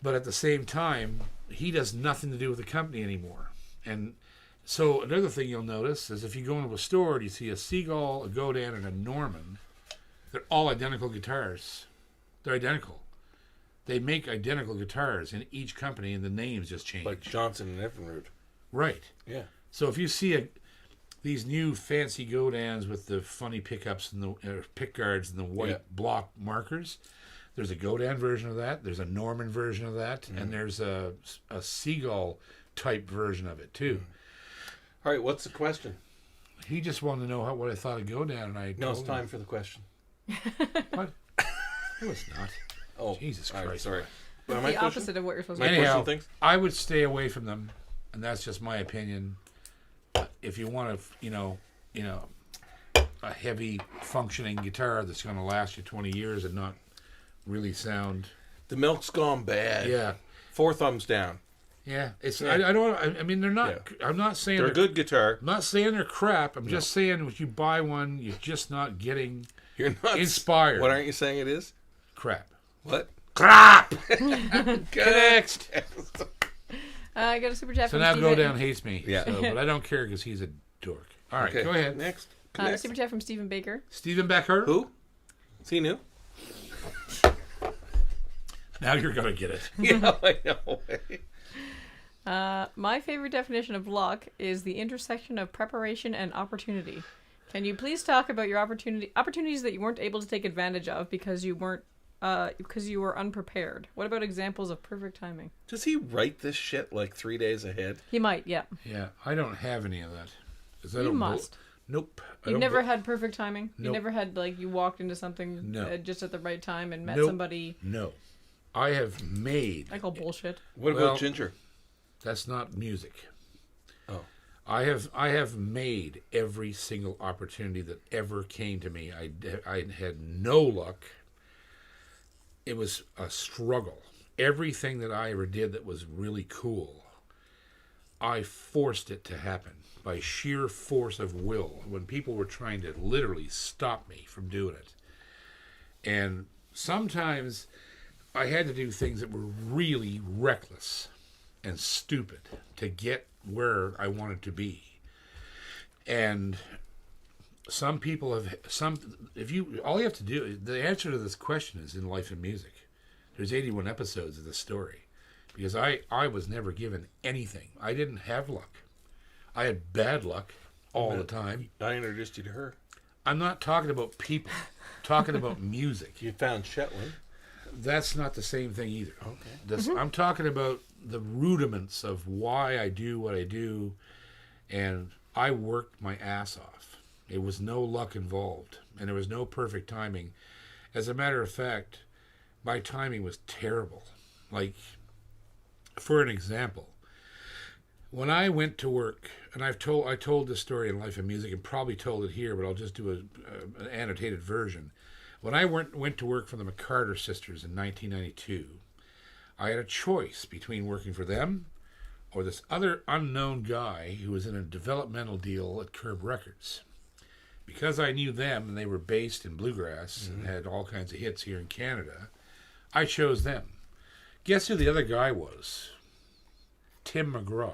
Speaker 1: But at the same time, he does nothing to do with the company anymore. And so another thing you'll notice is if you go into a store and you see a Seagull, a Godin, and a Norman, they're all identical guitars. They're identical. They make identical guitars in each company, and the names just change.
Speaker 2: Like Johnson and Evinrude.
Speaker 1: Right.
Speaker 2: Yeah.
Speaker 1: So if you see these new fancy Godins with the funny pickups and the pick guards and the white block markers, there's a Godin version of that. There's a Norman version of that, and there's a Seagull type version of it too.
Speaker 2: All right. What's the question?
Speaker 1: He just wanted to know what I thought of Godin, and I
Speaker 2: No,
Speaker 1: told
Speaker 2: it's time for the question.
Speaker 1: What? No, it's not.
Speaker 2: Oh,
Speaker 1: Jesus Christ!
Speaker 2: Right, sorry.
Speaker 3: It's the opposite of what you're supposed to do.
Speaker 1: Anyhow, I would stay away from them, and that's just my opinion. If you want a heavy functioning guitar that's going to last you 20 years and not really sound.
Speaker 2: The milk's gone bad.
Speaker 1: Yeah.
Speaker 2: 4 thumbs down.
Speaker 1: Yeah, it's. Yeah. I don't. I mean, they're not. Yeah. I'm not saying
Speaker 2: they're a good guitar.
Speaker 1: I'm not saying they're crap. I'm just saying if you buy one, you're just not getting.
Speaker 2: You're not
Speaker 1: inspired.
Speaker 2: What aren't you saying it is?
Speaker 1: Crap.
Speaker 2: What?
Speaker 1: Crap. Next.
Speaker 3: I got a super chat
Speaker 1: so
Speaker 3: from
Speaker 1: now
Speaker 3: Steven.
Speaker 1: Godin hates me.
Speaker 2: Yeah.
Speaker 1: So, but I don't care because he's a dork. All right, go ahead.
Speaker 2: Next.
Speaker 3: Super chat from Stephen Baker.
Speaker 1: Stephen Becker.
Speaker 2: Who? Is he new?
Speaker 1: Now you're gonna get it.
Speaker 2: Yeah, I know.
Speaker 3: My favorite definition of luck is the intersection of preparation and opportunity. Can you please talk about your opportunities that you weren't able to take advantage of because you were unprepared? What about examples of perfect timing?
Speaker 2: Does he write this shit like 3 days ahead?
Speaker 3: He might, yeah.
Speaker 1: Yeah, I don't have any of that.
Speaker 3: You must.
Speaker 1: Nope.
Speaker 3: You've never had perfect timing?
Speaker 1: Nope.
Speaker 3: You never had, you walked into something just at the right time and met somebody?
Speaker 1: No. I have made...
Speaker 3: I call bullshit.
Speaker 2: What about Ginger?
Speaker 1: That's not music.
Speaker 2: Oh.
Speaker 1: I have made every single opportunity that ever came to me. I had no luck. It was a struggle. Everything that I ever did that was really cool, I forced it to happen by sheer force of will when people were trying to literally stop me from doing it. And sometimes I had to do things that were really reckless and stupid to get where I wanted to be. And some people have all you have to do, the answer to this question is in Life and Music. There's 81 episodes of this story because I was never given anything. I didn't have luck. I had bad luck all the time.
Speaker 2: I introduced you to her.
Speaker 1: I'm not talking about people. I'm talking about music.
Speaker 2: You found Shetland.
Speaker 1: That's not the same thing either.
Speaker 2: Okay.
Speaker 1: I'm talking about the rudiments of why I do what I do, and I worked my ass off. It was no luck involved, and there was no perfect timing. As a matter of fact, my timing was terrible. Like, for an example, when I went to work, and I told this story in Life and Music, and probably told it here, but I'll just do an annotated version. When I went to work for the McCarter sisters in 1992, I had a choice between working for them or this other unknown guy who was in a developmental deal at Curb Records. Because I knew them and they were based in bluegrass and had all kinds of hits here in Canada, I chose them. Guess who the other guy was? Tim McGraw.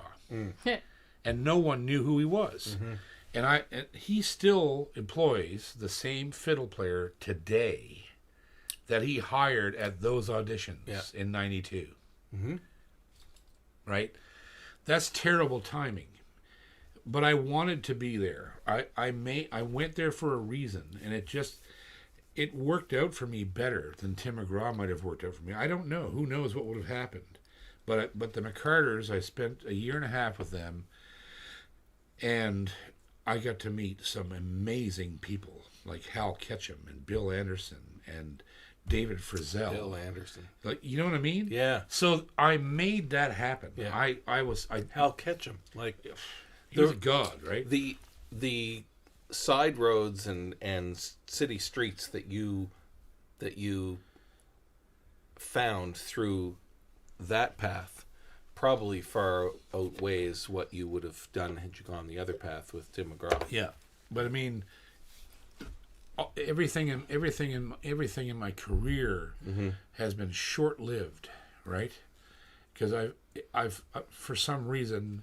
Speaker 1: And no one knew who he was. And he still employs the same fiddle player today that he hired at those auditions in 92. Right? That's terrible timing. But I wanted to be there. I went there for a reason, and it worked out for me better than Tim McGraw might have worked out for me. I don't know. Who knows what would have happened? But the McCarters, I spent a year and a half with them, and I got to meet some amazing people like Hal Ketchum and Bill Anderson and David Frizzell.
Speaker 2: Bill Anderson.
Speaker 1: Like, you know what I mean?
Speaker 2: Yeah.
Speaker 1: So I made that happen.
Speaker 2: Yeah.
Speaker 1: I
Speaker 2: Hal Ketchum. Like,
Speaker 1: he was a god, right?
Speaker 2: The side roads and city streets that you found through that path probably far outweighs what you would have done had you gone the other path with Tim McGraw.
Speaker 1: Yeah, but I mean, everything in my career has been short-lived, right? Because I've for some reason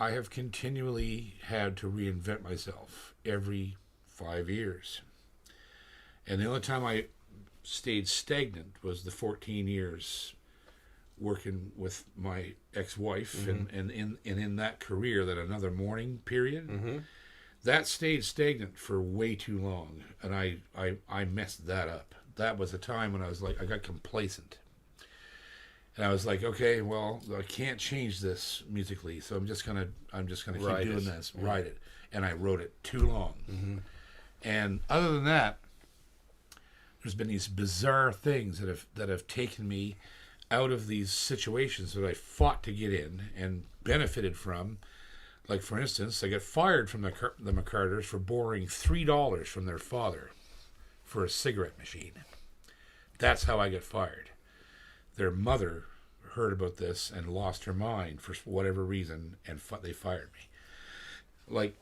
Speaker 1: I have continually had to reinvent myself every 5 years, and the only time I stayed stagnant was the 14 years working with my ex-wife, and in that career, that another morning period, that stayed stagnant for way too long, and I messed that up. That was a time when I was like, I got complacent, and I was like, okay, well, I can't change this musically, so I'm just gonna keep doing this, write it, and I wrote it too long, and other than that, there's been these bizarre things that have taken me out of these situations that I fought to get in and benefited from. Like, for instance, I got fired from the McCarters for borrowing $3 from their father for a cigarette machine. That's how I got fired. Their mother heard about this and lost her mind for whatever reason, and they fired me. Like,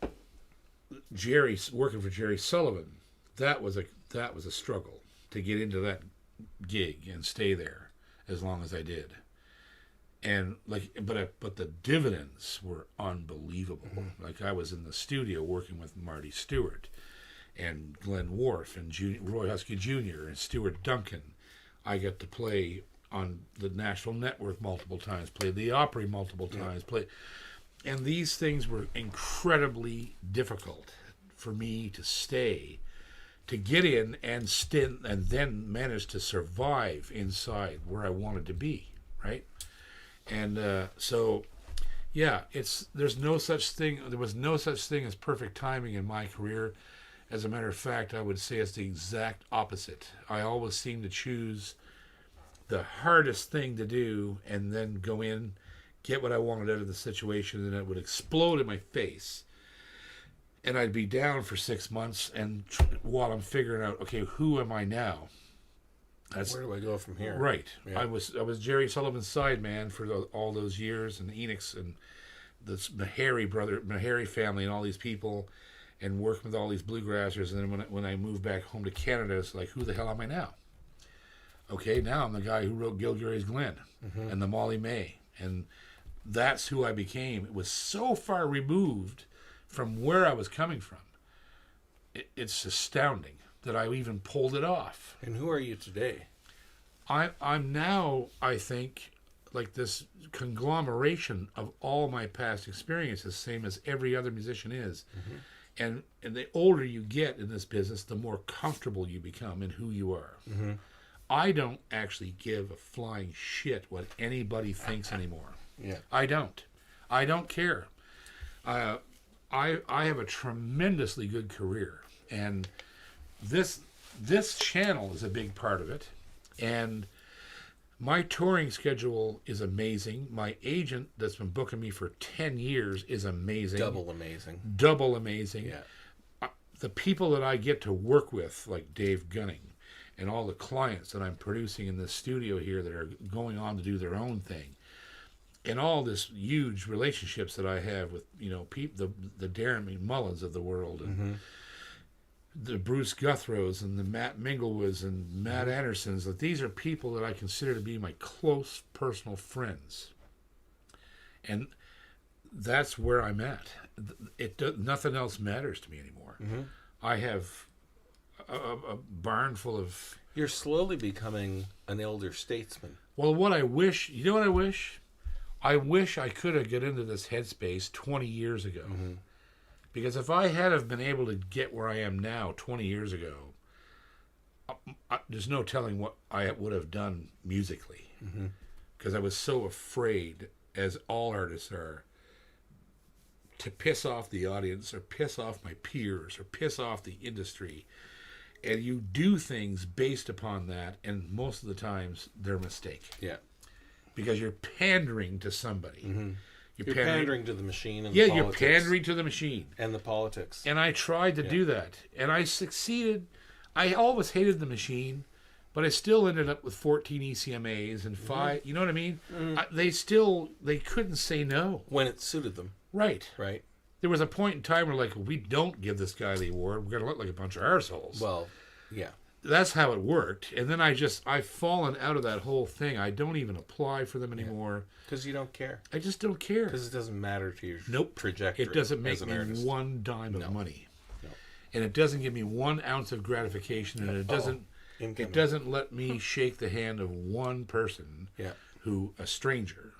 Speaker 1: working for Jerry Sullivan, that was a struggle to get into that gig and stay there as long as I did, and but the dividends were unbelievable. Like, I was in the studio working with Marty Stewart, and Glenn Worf, and Roy Husky Jr. and Stuart Duncan. I got to play on the National Network multiple times, played the Opry multiple times, and these things were incredibly difficult for me to stay. To get in and stint, and then manage to survive inside where I wanted to be, right? And so, yeah, there was no such thing as perfect timing in my career. As a matter of fact, I would say it's the exact opposite. I always seem to choose the hardest thing to do, and then go in, get what I wanted out of the situation, and it would explode in my face. And I'd be down for 6 months, and while I'm figuring out, okay, who am I now?
Speaker 2: Where do I go from here?
Speaker 1: Right.
Speaker 2: Yeah.
Speaker 1: I was Jerry Sullivan's sideman for all those years, and Enix, and the Meharry family, and all these people, and working with all these bluegrassers. And then when I moved back home to Canada, it's like, who the hell am I now? Okay, now I'm the guy who wrote Gilgary's Glen and the Molly May, and that's who I became. It was so far removed from where I was coming from. It's astounding that I even pulled it off.
Speaker 2: And who are you today?
Speaker 1: I'm now, I think, like this conglomeration of all my past experiences, same as every other musician is. And the older you get in this business, the more comfortable you become in who you are. I don't actually give a flying shit what anybody thinks anymore.
Speaker 2: Yeah.
Speaker 1: I don't care. I have a tremendously good career, and this channel is a big part of it, and my touring schedule is amazing. My agent that's been booking me for 10 years is amazing.
Speaker 2: Double amazing.
Speaker 1: Yeah. The people that I get to work with, like Dave Gunning, and all the clients that I'm producing in this studio here that are going on to do their own thing, and all this huge relationships that I have with, the Darren Mullins of the world, and the Bruce Guthrows, and the Matt Minglewoods, and Matt Andersons. That these are people that I consider to be my close personal friends, and that's where I'm at. Nothing else matters to me anymore. I have a barn full of...
Speaker 2: You're slowly becoming an elder statesman.
Speaker 1: Well, what I wish... You know what I wish? I wish I could have got into this headspace 20 years ago. Because if I had have been able to get where I am now 20 years ago, there's no telling what I would have done musically. because I was so afraid, as all artists are, to piss off the audience or piss off my peers or piss off the industry. And you do things based upon that, and most of the times they're a mistake.
Speaker 2: Yeah.
Speaker 1: Because you're pandering to somebody.
Speaker 2: Mm-hmm. You're pandering to the machine and
Speaker 1: the
Speaker 2: politics.
Speaker 1: You're pandering to the machine.
Speaker 2: And the politics.
Speaker 1: And I tried to do that. And I succeeded. I always hated the machine, but I still ended up with 14 ECMAs and 5. You know what I mean? They couldn't say no.
Speaker 2: When it suited them.
Speaker 1: Right.
Speaker 2: Right.
Speaker 1: There was a point in time where, like, we don't give this guy the award. We're going to look like a bunch of arseholes.
Speaker 2: Well, yeah.
Speaker 1: That's how it worked. And then I've fallen out of that whole thing. I don't even apply for them anymore.
Speaker 2: Because you don't care.
Speaker 1: I just don't care.
Speaker 2: Because it doesn't matter to your trajectory.
Speaker 1: It doesn't make
Speaker 2: as an
Speaker 1: me
Speaker 2: artist.
Speaker 1: one dime of money.
Speaker 2: No.
Speaker 1: And it doesn't give me 1 ounce of gratification. And it doesn't let me shake the hand of one person a stranger,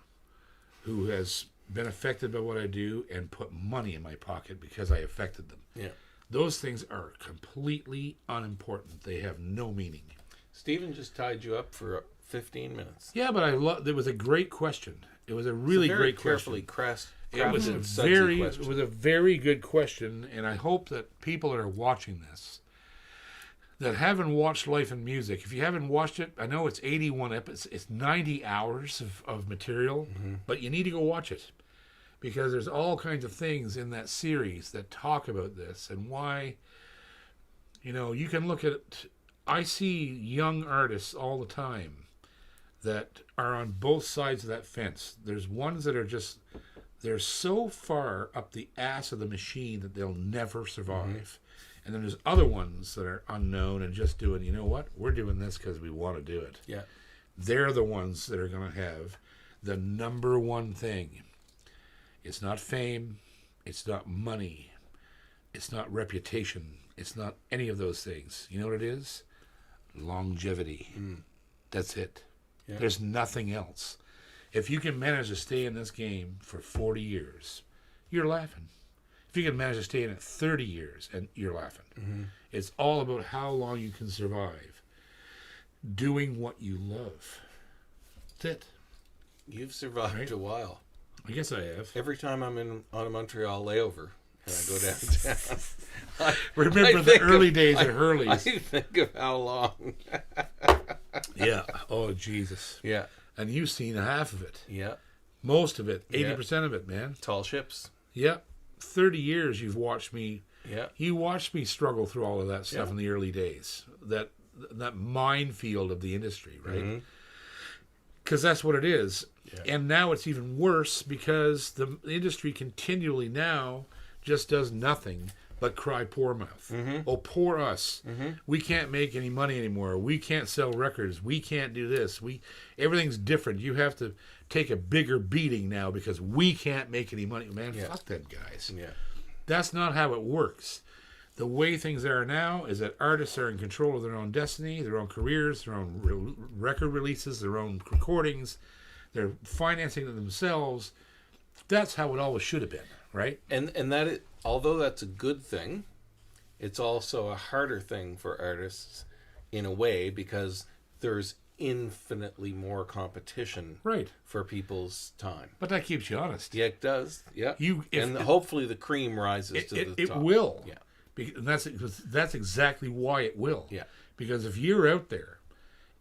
Speaker 1: who has been affected by what I do and put money in my pocket because I affected them.
Speaker 2: Yeah.
Speaker 1: Those things are completely unimportant. They have no meaning.
Speaker 2: Stephen just tied you up for 15 minutes.
Speaker 1: Yeah, but it was a great question. It was a really great question. It was a very good question, and I hope that people that are watching this that haven't watched Life in Music, if you haven't watched it, I know it's 81 episodes, it's 90 hours of material, but you need to go watch it. Because there's all kinds of things in that series that talk about this and why, you can look at, I see young artists all the time that are on both sides of that fence. There's ones that are they're so far up the ass of the machine that they'll never survive. And then there's other ones that are unknown and just doing, you know what, we're doing this because we want to do it.
Speaker 2: Yeah.
Speaker 1: They're the ones that are going to have the number one thing. It's not fame. It's not money. It's not reputation. It's not any of those things. You know what it is? Longevity. That's it. Yeah. There's nothing else. If you can manage to stay in this game for 40 years, you're laughing. If you can manage to stay in it 30 years, and you're laughing. It's all about how long you can survive doing what you love. That's it.
Speaker 2: You've survived a while.
Speaker 1: I guess I have.
Speaker 2: Every time I'm on a Montreal layover and I go downtown,
Speaker 1: remember the early days of Hurley's.
Speaker 2: I think of how long.
Speaker 1: Yeah. Oh, Jesus.
Speaker 2: Yeah.
Speaker 1: And you've seen half of it.
Speaker 2: Yeah.
Speaker 1: Most of it. 80% of it, man.
Speaker 2: Tall ships.
Speaker 1: Yeah. 30 years you've watched me.
Speaker 2: Yeah.
Speaker 1: You watched me struggle through all of that stuff in the early days. That minefield of the industry, right? Because that's what it is. Yeah. And now it's even worse because the industry continually now just does nothing but cry poor mouth. Oh, poor us. We can't make any money anymore. We can't sell records. We can't do this. Everything's different. You have to take a bigger beating now because we can't make any money. Man, fuck them guys.
Speaker 2: Yeah.
Speaker 1: That's not how it works. The way things are now is that artists are in control of their own destiny, their own careers, their own record releases, their own recordings. They're financing it themselves. That's how it always should have been, right?
Speaker 2: And that although that's a good thing, it's also a harder thing for artists in a way because there's infinitely more competition for people's time.
Speaker 1: But that keeps you honest.
Speaker 2: Yeah, it does. Yeah. Hopefully the cream rises to the top.
Speaker 1: It will.
Speaker 2: Yeah.
Speaker 1: And that's exactly why it will.
Speaker 2: Yeah.
Speaker 1: Because if you're out there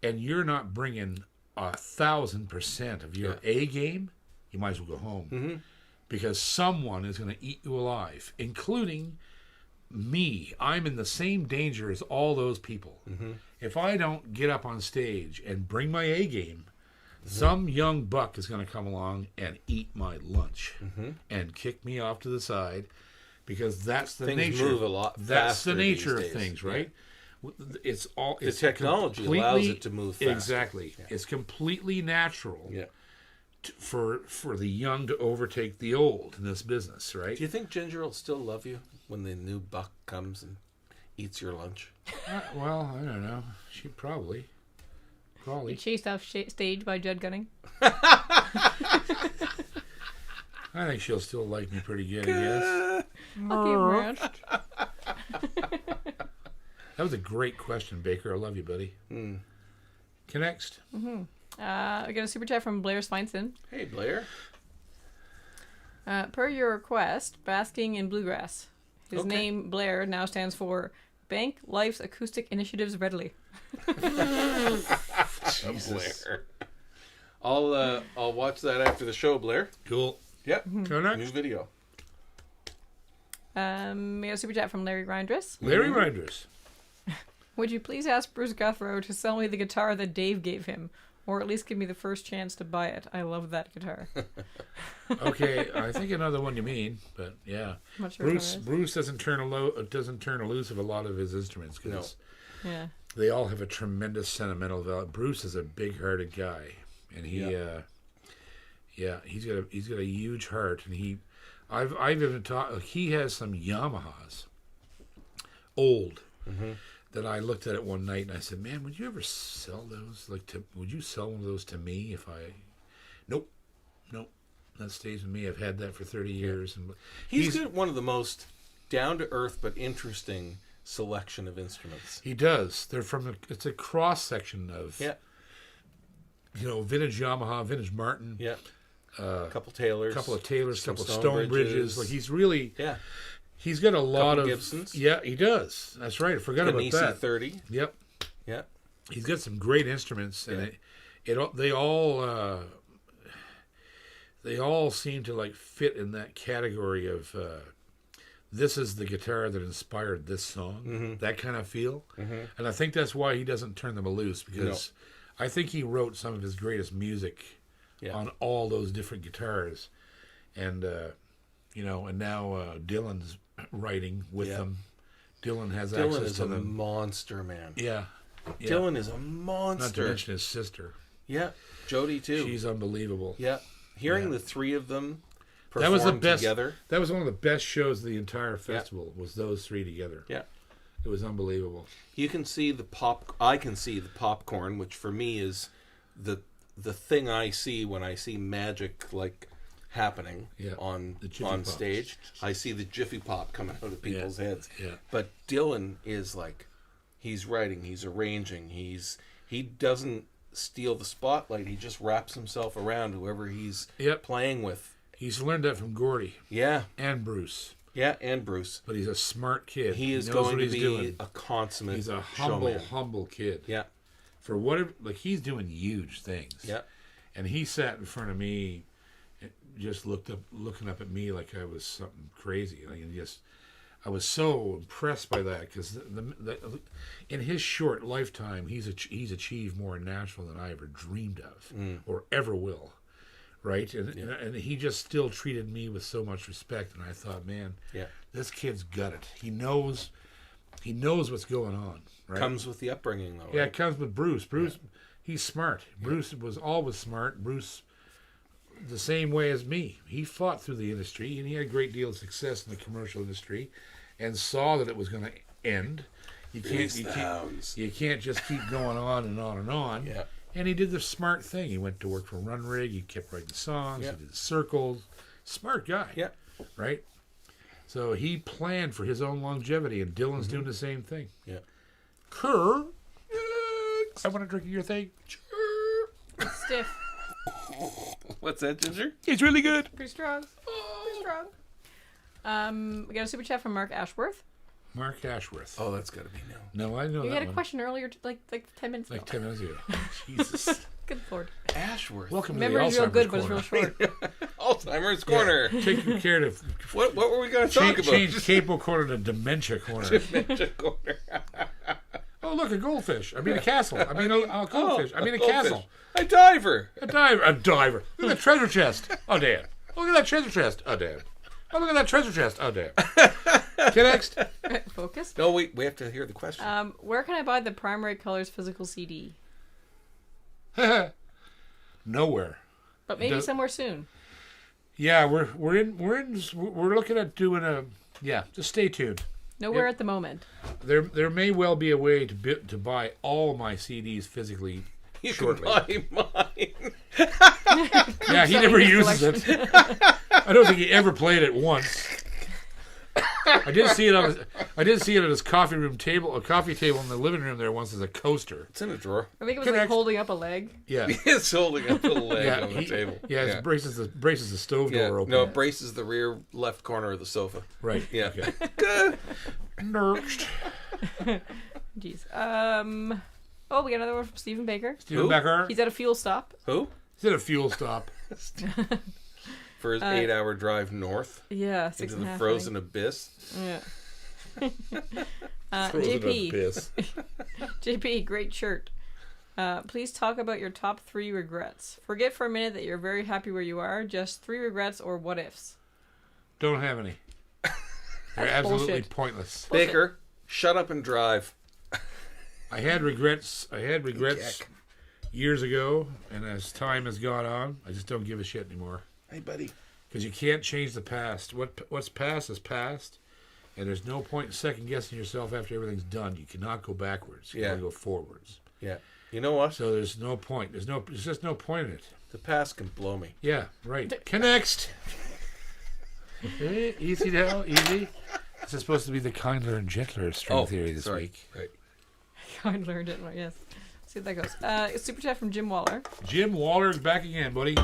Speaker 1: and you're not bringing 1,000% of your A game, you might as well go home. Because someone is going to eat you alive, including me. I'm in the same danger as all those people. If I don't get up on stage and bring my A game, some young buck is going to come along and eat my lunch and kick me off to the side. Because that's the
Speaker 2: things
Speaker 1: nature.
Speaker 2: Move a lot
Speaker 1: that's
Speaker 2: faster
Speaker 1: the nature
Speaker 2: these
Speaker 1: of things, right? Yeah. It's
Speaker 2: the technology allows it to move faster.
Speaker 1: Exactly. Yeah. It's completely natural for the young to overtake the old in this business, right?
Speaker 2: Do you think Ginger will still love you when the new buck comes and eats your lunch?
Speaker 1: Well, I don't know. She probably.
Speaker 3: You chased off stage by Judd Gunning?
Speaker 1: I think she'll still like me pretty good, I guess.
Speaker 3: I'll keep around.
Speaker 1: That was a great question, Baker. I love you, buddy. Next.
Speaker 3: We got a super chat from Blair Sveinson.
Speaker 2: Hey, Blair.
Speaker 3: Per your request, basking in bluegrass. His
Speaker 2: Okay.
Speaker 3: name, Blair, now stands for Bank Life's Acoustic Initiatives Readily.
Speaker 2: Blair. I'll watch that after the show, Blair.
Speaker 1: Cool.
Speaker 2: Yep.
Speaker 1: Go next.
Speaker 2: New video.
Speaker 3: We got a super chat from Larry Grindress.
Speaker 1: Larry Reinders.
Speaker 3: Would you please ask Bruce Guthrow to sell me the guitar that Dave gave him? Or at least give me the first chance to buy it. I love that guitar.
Speaker 1: Okay, I think another one you mean, but yeah.
Speaker 3: I'm not sure
Speaker 1: Bruce doesn't turn loose of a lot of his instruments because
Speaker 3: Yeah.
Speaker 1: they all have a tremendous sentimental value. Bruce is a big-hearted guy, and he's got a huge heart, and I've even taught. He has some Yamahas, old. Mm-hmm. That I looked at it one night and I said, "Man, would you ever sell those? Would you sell one of those to me if I?" Nope. That stays with me. I've had that for 30 years, and
Speaker 2: He's got one of the most down to earth but interesting selection of instruments.
Speaker 1: He does. It's a cross section of vintage Yamaha, vintage Martin.
Speaker 2: Yeah. A couple Taylors.
Speaker 1: Couple of Stonebridges. Like he's really.
Speaker 2: Yeah.
Speaker 1: He's got a lot of
Speaker 2: Gibsons.
Speaker 1: Yeah, he does. That's right. I forgot about that.
Speaker 2: 30.
Speaker 1: Yep.
Speaker 2: Yeah.
Speaker 1: He's got some great instruments, and they all seem to like fit in that category of this is the guitar that inspired this song. That kind of feel, and I think that's why he doesn't turn them loose because I think he wrote some of his greatest music on all those different guitars, and and now Dylan's writing with them. Dylan has access to them.
Speaker 2: Dylan is a monster, man.
Speaker 1: Yeah.
Speaker 2: Dylan is a monster.
Speaker 1: Not to mention his sister.
Speaker 2: Yeah. Jody, too.
Speaker 1: She's unbelievable.
Speaker 2: Yeah. Hearing the three of them perform
Speaker 1: that was the best,
Speaker 2: together.
Speaker 1: That was one of the best shows of the entire festival, was those three together.
Speaker 2: Yeah.
Speaker 1: It was unbelievable.
Speaker 2: You can see I can see the popcorn, which for me is the thing I see when I see magic happening on stage. I see the Jiffy Pop coming out of people's heads.
Speaker 1: Yeah.
Speaker 2: But Dylan is he's writing, he's arranging, he doesn't steal the spotlight. He just wraps himself around whoever he's playing with.
Speaker 1: He's learned that from Gordy.
Speaker 2: Yeah.
Speaker 1: And Bruce.
Speaker 2: Yeah, and Bruce.
Speaker 1: But he's a smart kid.
Speaker 2: He is going to be a consummate
Speaker 1: He's a humble kid.
Speaker 2: Yeah.
Speaker 1: For whatever, he's doing huge things.
Speaker 2: Yeah.
Speaker 1: And he sat in front of me, just looking up at me like I was something crazy. I was so impressed by that because in his short lifetime, he's achieved more in Nashville than I ever dreamed of or ever will, right? And he just still treated me with so much respect, and I thought, man, this kid's got it. He knows what's going on. Right?
Speaker 2: Comes with the upbringing, though.
Speaker 1: Yeah,
Speaker 2: right?
Speaker 1: it comes with Bruce. Bruce, he's smart. Bruce was always smart. Bruce, the same way as me. He fought through the industry, and he had a great deal of success in the commercial industry, and saw that it was going to end. You can't just keep going on and on and on.
Speaker 2: Yeah.
Speaker 1: And he did the smart thing. He went to work for Run Rig. He kept writing songs. He did circles. Smart guy.
Speaker 2: Yeah.
Speaker 1: Right? So he planned for his own longevity, and Dylan's doing the same thing.
Speaker 2: Yeah.
Speaker 1: Kerr, I want to drink your thing. Sure.
Speaker 3: It's stiff.
Speaker 2: What's that, Ginger?
Speaker 1: It's really good.
Speaker 3: Pretty strong. Pretty strong. We got a super chat from Mark Ashworth.
Speaker 1: Mark Ashworth.
Speaker 2: Oh, that's got to be no.
Speaker 1: No, I know
Speaker 3: You
Speaker 1: that
Speaker 3: had a
Speaker 1: one.
Speaker 3: question earlier, like 10 minutes ago.
Speaker 1: Like 10 minutes ago. Jesus.
Speaker 3: Good Lord.
Speaker 2: Ashworth.
Speaker 1: Welcome
Speaker 3: Memory's
Speaker 1: to the
Speaker 3: real good,
Speaker 1: Alzheimer's
Speaker 3: but it's real
Speaker 1: Corner.
Speaker 3: short.
Speaker 2: Alzheimer's Corner.
Speaker 1: Take good care to...
Speaker 2: What were we going to talk about?
Speaker 1: Change Capo Corner to Dementia Corner.
Speaker 2: Dementia Corner.
Speaker 1: Oh, look, a goldfish. I mean, a castle. I mean, a goldfish. I mean, a castle.
Speaker 2: A diver.
Speaker 1: A diver. Look at that treasure chest. Oh, damn. Look at that treasure chest. Oh, damn. Oh, look at that treasure chest. Oh, damn. Okay, next.
Speaker 3: Focus.
Speaker 2: No, we have to hear the question.
Speaker 3: Where can I buy the Primary Colors physical CD?
Speaker 1: Nowhere.
Speaker 3: But maybe somewhere soon.
Speaker 1: Yeah, we're looking at doing a... Yeah, just stay tuned.
Speaker 3: Nowhere at the moment.
Speaker 1: There may well be a way to buy all my CDs physically
Speaker 2: You
Speaker 1: shortly.
Speaker 2: can buy mine.
Speaker 1: Yeah, he never uses it. I don't think he ever played it once. I did see it at his coffee table in the living room there once as a coaster.
Speaker 2: It's in a drawer.
Speaker 3: I think it was like holding up a leg.
Speaker 1: Yeah.
Speaker 2: It's holding up a leg on the table.
Speaker 1: Yeah, it braces the stove door open.
Speaker 2: No, it braces the rear left corner of the sofa.
Speaker 1: Right.
Speaker 2: Yeah.
Speaker 1: Okay. Next.
Speaker 3: Jeez. Oh, we got another one from Stephen Baker.
Speaker 1: Stephen Baker.
Speaker 3: He's at a fuel stop.
Speaker 2: Who?
Speaker 1: He's at a fuel stop.
Speaker 2: For his 8-hour drive north.
Speaker 3: Yeah,
Speaker 2: into the frozen abyss.
Speaker 3: Yeah.
Speaker 1: Frozen
Speaker 3: JP.
Speaker 1: abyss.
Speaker 3: JP, great shirt. Please talk about your top 3 regrets. Forget for a minute that you're very happy where you are. Just 3 regrets or what ifs.
Speaker 1: Don't have any. They're absolutely
Speaker 3: bullshit.
Speaker 1: Pointless.
Speaker 2: Baker, shut up and drive.
Speaker 1: I had regrets years ago, and as time has gone on, I just don't give a shit anymore.
Speaker 2: Hey, buddy.
Speaker 1: Because you can't change the past. What's past is past, and there's no point in second guessing yourself after everything's done. You cannot go backwards. You gotta go forwards.
Speaker 2: Yeah. You know what?
Speaker 1: So there's no point. There's just no point in it.
Speaker 2: The past can blow me.
Speaker 1: Yeah, right. Next. Okay, easy now, easy. This is supposed to be the kinder and gentler string theory this week.
Speaker 2: Right.
Speaker 3: Kinder and gentler, yes. Let's see how that goes. Super chat from Jim Waller.
Speaker 1: Jim Waller's back again, buddy.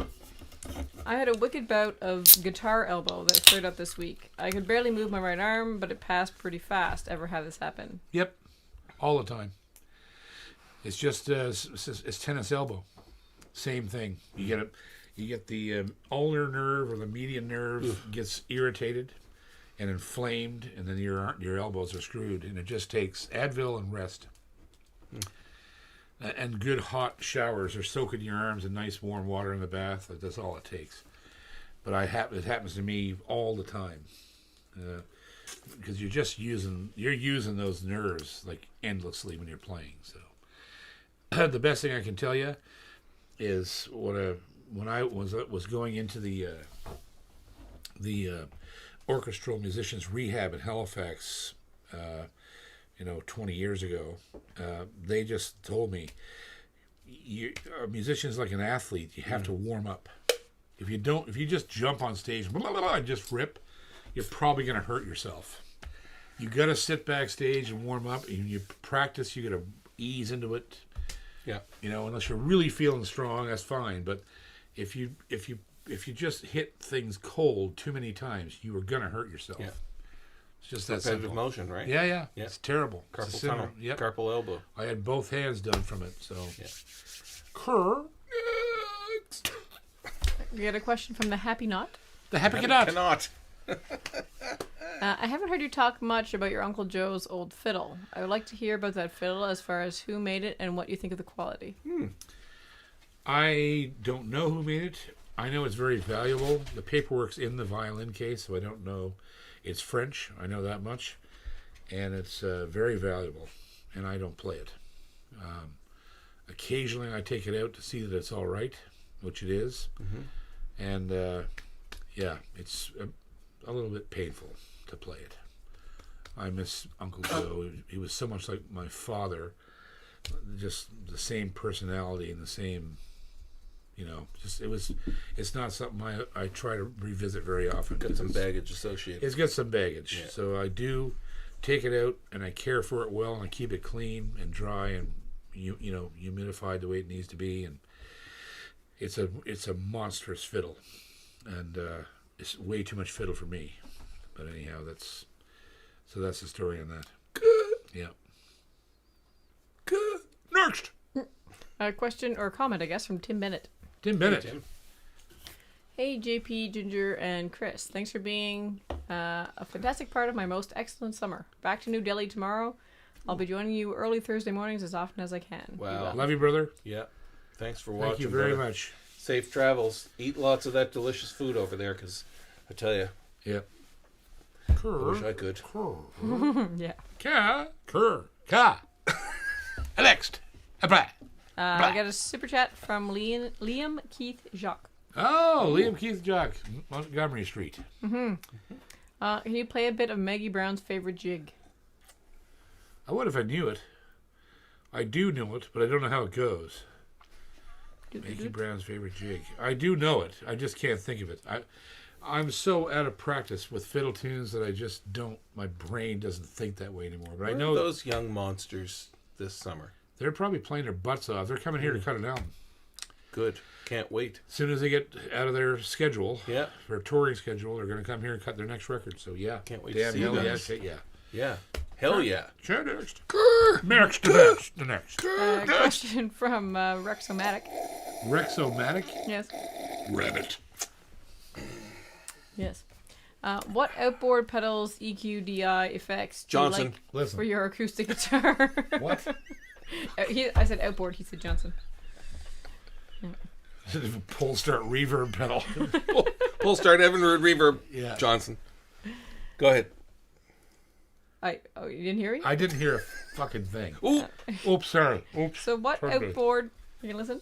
Speaker 3: I had a wicked bout of guitar elbow that cleared up this week. I could barely move my right arm, but it passed pretty fast. Ever had this happen?
Speaker 1: Yep, all the time. It's just it's tennis elbow. Same thing. You get the ulnar nerve or the median nerve gets irritated and inflamed, and then your elbows are screwed. And it just takes Advil and rest. And good hot showers or soaking your arms in nice warm water in the bath. That's all it takes. But it happens to me all the time. Because you're using those nerves like endlessly when you're playing. So the best thing I can tell you is when I was going into the orchestral musicians rehab in Halifax 20 years ago, they just told me, a musician's like an athlete. You have to warm up. If you just jump on stage and just rip, you're probably going to hurt yourself. You got to sit backstage and warm up. And you practice. You got to ease into it.
Speaker 2: Yeah.
Speaker 1: Unless you're really feeling strong, that's fine. But if you just hit things cold too many times, you are going to hurt yourself. Yeah. It's just that simple.
Speaker 2: Motion, right?
Speaker 1: Yeah. It's terrible.
Speaker 2: Carpal tunnel.
Speaker 1: Yep.
Speaker 2: Carpal elbow.
Speaker 1: I had both hands done from it, so.
Speaker 2: Yeah.
Speaker 3: We got a question from the Happy Knot.
Speaker 1: The Happy Knot.
Speaker 3: I haven't heard you talk much about your Uncle Joe's old fiddle. I would like to hear about that fiddle as far as who made it and what you think of the quality.
Speaker 1: I don't know who made it. I know it's very valuable. The paperwork's in the violin case, so I don't know. It's French, I know that much, and it's very valuable, and I don't play it. Occasionally I take it out to see that it's all right, which it is, and it's a little bit painful to play it. I miss Uncle Joe. He was so much like my father, just the same personality and the same... it's not something I try to revisit very often.
Speaker 2: Got some baggage associated.
Speaker 1: It's got some baggage. Yeah. So I do take it out and I care for it well and I keep it clean and dry and humidified the way it needs to be, and it's a monstrous fiddle, and it's way too much fiddle for me. But anyhow, that's the story on that. Good. Yeah. Good. Next.
Speaker 3: A question or comment, I guess, from Tim Bennett.
Speaker 1: Tim Bennett.
Speaker 2: Hey, Tim.
Speaker 3: Hey, JP, Ginger, and Chris. Thanks for being a fantastic part of my most excellent summer. Back to New Delhi tomorrow. I'll be joining you early Thursday mornings as often as I can.
Speaker 2: Wow.
Speaker 1: Love you, brother.
Speaker 2: Yeah. Thanks for watching.
Speaker 1: Thank you very much.
Speaker 2: Safe travels. Eat lots of that delicious food over there, because I tell you.
Speaker 1: Yeah.
Speaker 2: I wish I could.
Speaker 3: Yeah.
Speaker 1: Next.
Speaker 3: I got a super chat from Liam Keith Jacques.
Speaker 1: Oh, Liam Keith Jacques, Montgomery Street.
Speaker 3: Can you play a bit of Maggie Brown's favorite jig?
Speaker 1: I would if I knew it. I do know it, but I don't know how it goes. Maggie Brown's favorite jig. I do know it. I just can't think of it. I'm so out of practice with fiddle tunes that I just don't. My brain doesn't think that way anymore. But
Speaker 2: Where
Speaker 1: I know
Speaker 2: are those young monsters this summer.
Speaker 1: They're probably playing their butts off. They're coming here to cut an album.
Speaker 2: Good. Can't wait.
Speaker 1: As soon as they get out of their schedule,
Speaker 2: yeah,
Speaker 1: their touring schedule, they're going to come here and cut their next record. So yeah,
Speaker 2: can't wait to see you guys.
Speaker 1: Yeah.
Speaker 2: Hell yeah.
Speaker 1: Sure, next. The next.
Speaker 3: Question from Rexomatic.
Speaker 1: Rexomatic?
Speaker 3: Yes.
Speaker 1: Rabbit.
Speaker 3: Yes. What outboard pedals, EQ, DI effects do
Speaker 2: Johnson.
Speaker 3: you like for your acoustic guitar?
Speaker 1: What?
Speaker 3: I said outboard. He said Johnson.
Speaker 1: Pull start reverb pedal.
Speaker 2: Pull start Evinrude reverb.
Speaker 1: Yeah.
Speaker 2: Johnson. Go ahead.
Speaker 3: You didn't hear me?
Speaker 1: I didn't hear a fucking thing. Oops, sorry. Oops.
Speaker 3: So what outboard? You can listen.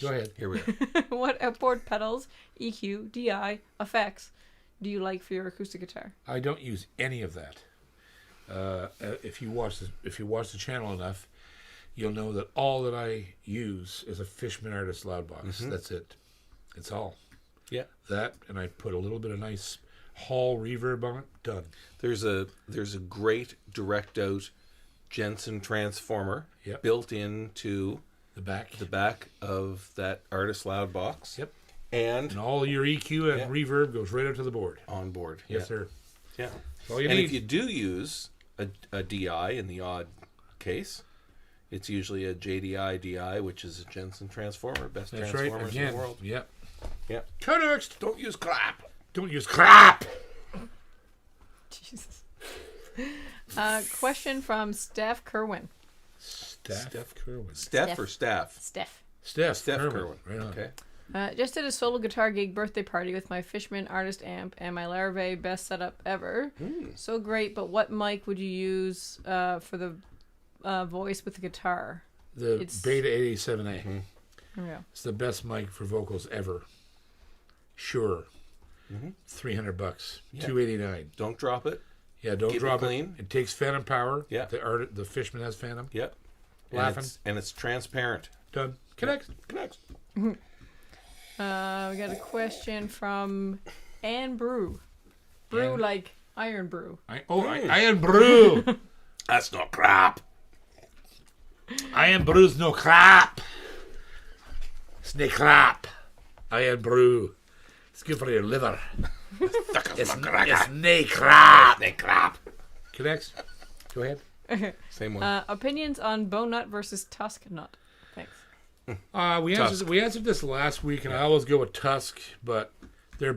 Speaker 1: Go ahead.
Speaker 2: Here we are.
Speaker 3: What outboard pedals, EQ, DI effects do you like for your acoustic guitar?
Speaker 1: I don't use any of that. If you watch the channel enough, you'll know that all that I use is a Fishman Artist Loudbox. Mm-hmm. That's it. It's all.
Speaker 2: Yeah.
Speaker 1: That, and I put a little bit of nice Hall reverb on it. Done.
Speaker 2: There's a great direct out Jensen transformer built into the back of that Artist Loudbox.
Speaker 1: Yep.
Speaker 2: And
Speaker 1: all your EQ and reverb goes right out to the board.
Speaker 2: On board.
Speaker 1: Yes, sir.
Speaker 2: Yeah.
Speaker 1: All you need.
Speaker 2: If you do use a DI in the odd case, it's usually a JDI DI, which is a Jensen transformer, best transformers in the world.
Speaker 1: Yep.
Speaker 2: Yep.
Speaker 1: Next.
Speaker 2: Don't use crap.
Speaker 1: Don't use crap.
Speaker 3: Jesus. Question from Steph Kerwin.
Speaker 1: Steph Kerwin.
Speaker 2: Steph or Staff?
Speaker 3: Steph
Speaker 2: Kerwin.
Speaker 1: Right on.
Speaker 2: Okay.
Speaker 3: Just did a solo guitar gig birthday party with my Fishman Artist amp and my Larrivee best setup ever. So great, but what mic would you use for the voice with the guitar?
Speaker 1: It's Beta 87A.
Speaker 3: Mm-hmm. Yeah.
Speaker 1: It's the best mic for vocals ever. Sure. $300.
Speaker 2: Yeah.
Speaker 1: $289.
Speaker 2: Don't drop it.
Speaker 1: Yeah, don't drop it.
Speaker 2: Clean.
Speaker 1: It takes phantom power.
Speaker 2: Yeah.
Speaker 1: The Fishman has phantom.
Speaker 2: Yep.
Speaker 1: Laughing.
Speaker 2: And it's transparent.
Speaker 1: Done. Connect.
Speaker 3: We got a question from Ann Brew. Brew like Iron Brew.
Speaker 1: Iron Brew.
Speaker 2: That's not crap.
Speaker 1: Iron Brew's no crap. It's no crap. Iron Brew. It's good for your liver. It's no crap. No crap. Connects. Go ahead.
Speaker 2: Same one.
Speaker 1: Opinions
Speaker 3: on Bone Nut versus Tusk Nut. Thanks.
Speaker 1: We answered this last week, and I always go with Tusk, but they're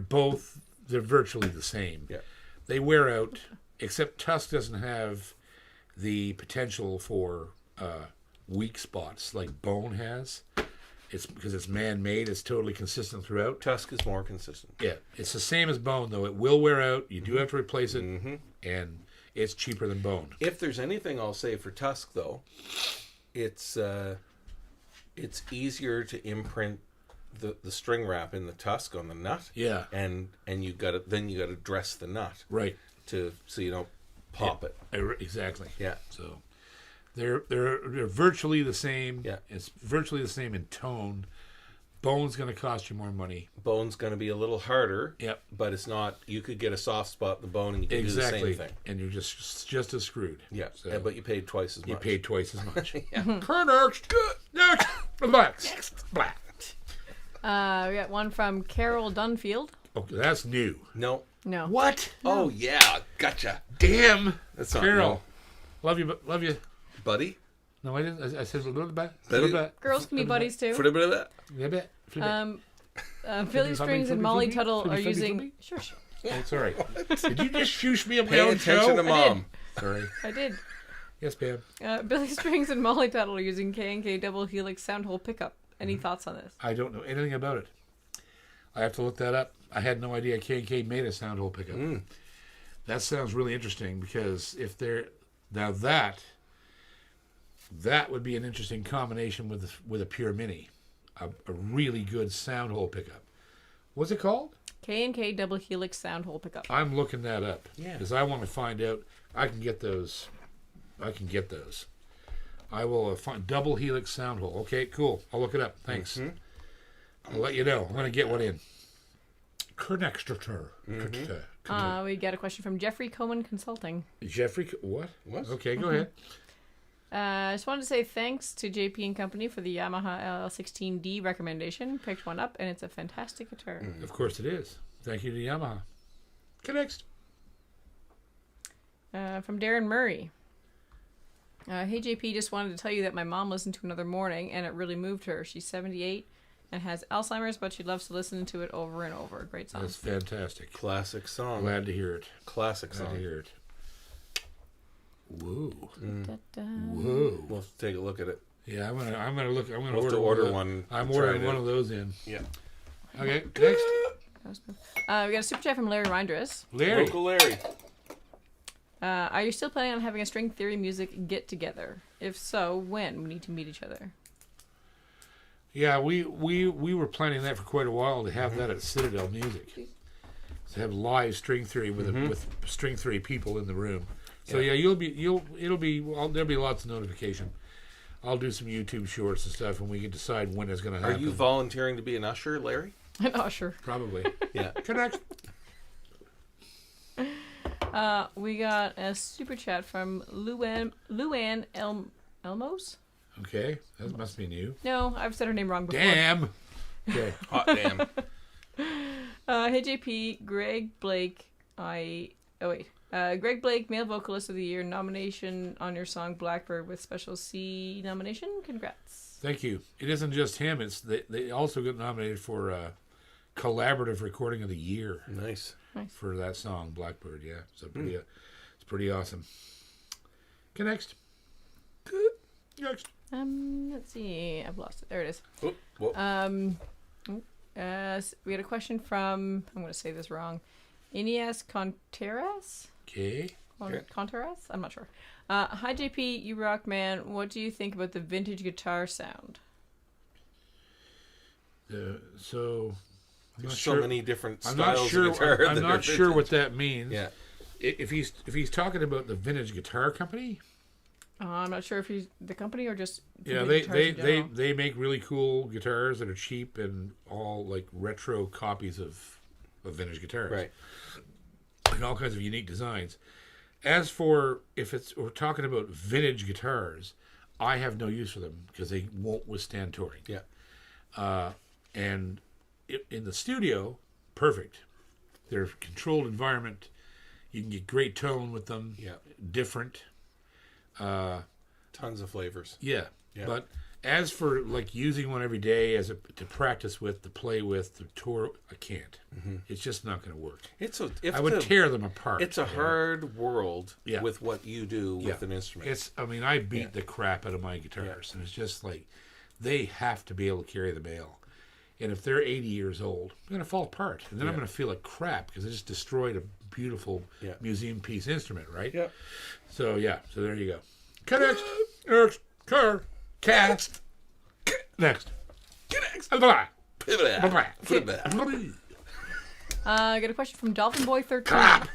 Speaker 1: virtually the same.
Speaker 2: Yeah.
Speaker 1: They wear out, except Tusk doesn't have the potential for weak spots like Bone has. It's because it's man-made. It's totally consistent throughout.
Speaker 2: Tusk is more consistent.
Speaker 1: Yeah, it's the same as Bone, though. It will wear out. You do have to replace it, and it's cheaper than Bone.
Speaker 2: If there's anything I'll say for Tusk, though, it's easier to imprint the string wrap in the Tusk on the nut.
Speaker 1: Yeah,
Speaker 2: and you got to dress the nut
Speaker 1: right
Speaker 2: so you don't pop it.
Speaker 1: Exactly.
Speaker 2: Yeah.
Speaker 1: So they're virtually the same.
Speaker 2: Yeah.
Speaker 1: It's virtually the same in tone. Bone's going to cost you more money.
Speaker 2: Bone's going to be a little harder.
Speaker 1: Yep.
Speaker 2: But it's not. You could get a soft spot in the bone and you can do the same thing.
Speaker 1: And you're just as screwed.
Speaker 2: Yeah.
Speaker 1: So
Speaker 2: but you paid twice as much.
Speaker 1: You paid twice as much.
Speaker 2: Yeah.
Speaker 1: Next. Black.
Speaker 3: We got one from Carol Dunfield.
Speaker 1: Okay, that's new.
Speaker 2: No.
Speaker 1: What?
Speaker 2: No. Oh yeah, gotcha.
Speaker 1: Damn.
Speaker 2: That's not
Speaker 1: Carol. Love you,
Speaker 2: buddy.
Speaker 1: No, I didn't. I said a little bit.
Speaker 3: Girls can be buddies too.
Speaker 2: For a bit of that.
Speaker 3: Billy Strings and Molly Tuttle are using. Sure.
Speaker 1: Oh, sorry. Did you just shoosh me on my
Speaker 2: Pay
Speaker 1: own
Speaker 2: attention
Speaker 1: show?
Speaker 2: to Mom.
Speaker 1: Sorry.
Speaker 3: I did.
Speaker 1: Yes, Pam.
Speaker 3: Billy Strings and Molly Tuttle are using K&K double helix sound hole pickup. Any thoughts on this?
Speaker 1: I don't know anything about it. I have to look that up. I had no idea K&K made a sound hole pickup. That sounds really interesting because if they're now that would be an interesting combination with a pure mini, a really good sound hole pickup. What's it called?
Speaker 3: K&K double helix sound hole pickup.
Speaker 1: I'm looking that up because I want to find out. I can get those. I will find double helix sound hole. Okay, cool. I'll look it up. Thanks. I'll let you know. I'm going to get one in. Connector.
Speaker 3: We got a question from Jeffrey Cohen Consulting.
Speaker 1: Jeffrey, what?
Speaker 2: What?
Speaker 1: Okay, go ahead.
Speaker 3: I just wanted to say thanks to JP and Company for the Yamaha LL16D recommendation. Picked one up, and it's a fantastic guitar.
Speaker 1: Of course it is. Thank you to Yamaha. Next.
Speaker 3: From Darren Murray. Hey JP, just wanted to tell you that my mom listened to Another Morning, and it really moved her. She's 78 and has Alzheimer's, but she loves to listen to it over and over. Great song.
Speaker 1: That's fantastic.
Speaker 2: Classic song.
Speaker 1: Glad to hear it.
Speaker 2: Classic
Speaker 1: Glad
Speaker 2: song.
Speaker 1: to hear it. Whoa.
Speaker 2: Whoa. We'll have to take a look at it.
Speaker 1: Yeah, I'm gonna look. I'm gonna
Speaker 2: We'll order one.
Speaker 1: I'm ordering one of those in.
Speaker 2: Yeah.
Speaker 1: Okay. Next.
Speaker 3: We got a super chat from Larry Reindress.
Speaker 1: Larry.
Speaker 2: Local Larry.
Speaker 3: Are you still planning on having a string theory music get together? If so, when? We need to meet each other.
Speaker 1: Yeah, we were planning that for quite a while to have that at Citadel Music. To have live string theory with string theory people in the room. So yeah, there'll be lots of notification. I'll do some YouTube shorts and stuff, and we can decide when it's going to happen.
Speaker 2: Are you volunteering to be an usher, Larry?
Speaker 3: An usher.
Speaker 1: Probably.
Speaker 2: Yeah.
Speaker 1: Connect.
Speaker 3: We got a super chat from Luann Elmos.
Speaker 1: Okay, that must be new.
Speaker 3: No, I've said her name wrong before.
Speaker 1: Damn. Okay.
Speaker 2: Hot damn.
Speaker 3: Hey JP, Greg Blake. Greg Blake, male vocalist of the year, nomination on your song Blackbird with special C nomination. Congrats.
Speaker 1: Thank you. It isn't just him. It's they also got nominated for collaborative recording of the year.
Speaker 2: Nice.
Speaker 1: For that song Blackbird. Yeah, so it's pretty awesome. Okay, next. Next.
Speaker 3: Let's see. I've lost it. There it is. We had a question from, I'm going to say this wrong, Inias Contreras?
Speaker 1: Okay.
Speaker 3: Contreras? I'm not sure. Hi, JP, you rock, man. What do you think about the vintage guitar sound?
Speaker 2: So many different styles of guitar.
Speaker 1: I'm not sure what that means.
Speaker 2: Yeah.
Speaker 1: If he's talking about the vintage guitar company.
Speaker 3: I'm not sure if he's the company or just
Speaker 1: they make really cool guitars that are cheap and all like retro copies of vintage guitars,
Speaker 2: right?
Speaker 1: And all kinds of unique designs. As for we're talking about vintage guitars, I have no use for them because they won't withstand touring.
Speaker 2: Yeah,
Speaker 1: and in the studio, perfect. They're a controlled environment. You can get great tone with them.
Speaker 2: Yeah,
Speaker 1: different.
Speaker 2: Tons of flavors.
Speaker 1: Yeah. But as for like using one every day to practice with, to play with, to tour, I can't. It's just not going to work. I would tear them apart.
Speaker 2: It's a hard world with what you do with an instrument.
Speaker 1: I beat the crap out of my guitars, and it's just like they have to be able to carry the mail. And if they're 80 years old, they're going to fall apart, and then I'm going to feel like crap because I just destroyed a beautiful museum piece instrument, right?
Speaker 2: Yeah.
Speaker 1: So there you go. Cast. Next.
Speaker 3: I got a question from Dolphin Boy 13.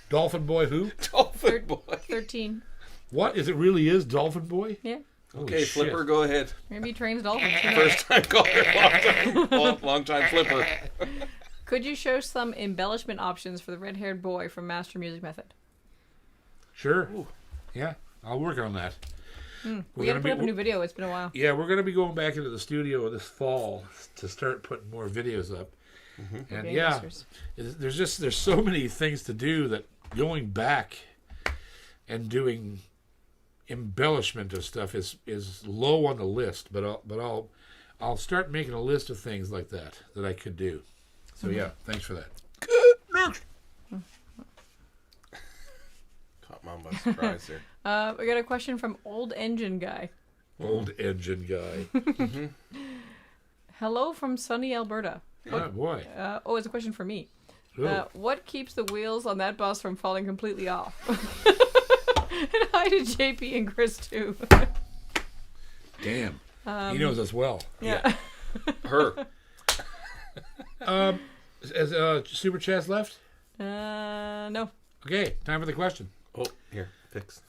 Speaker 1: Dolphin Boy who?
Speaker 2: Dolphin Boy
Speaker 3: 13.
Speaker 1: What? Is it really is Dolphin Boy?
Speaker 3: Yeah.
Speaker 2: Okay, Flipper, go ahead.
Speaker 3: Maybe he trains dolphins.
Speaker 2: First time caller, long time Flipper.
Speaker 3: Could you show some embellishment options for the red-haired boy from Master Music Method?
Speaker 1: Sure. Ooh. Yeah, I'll work on that.
Speaker 3: We got to put up a new video. It's been a while.
Speaker 1: Yeah, we're going to be going back into the studio this fall to start putting more videos up. And there's so many things to do that going back and doing embellishment of stuff is low on the list. But I'll start making a list of things like that I could do. So thanks for that. Next.
Speaker 2: Caught mom by surprise here.
Speaker 3: We got a question from Old Engine Guy.
Speaker 1: Old Engine Guy.
Speaker 3: Hello from sunny Alberta.
Speaker 1: Oh, boy.
Speaker 3: It's a question for me. What keeps the wheels on that bus from falling completely off? And hi to JP and Chris, too.
Speaker 1: Damn. He knows us well.
Speaker 3: Yeah.
Speaker 2: Her.
Speaker 1: Has Super Chats left?
Speaker 3: No.
Speaker 1: Okay, time for the question.
Speaker 2: Oh, here, fix.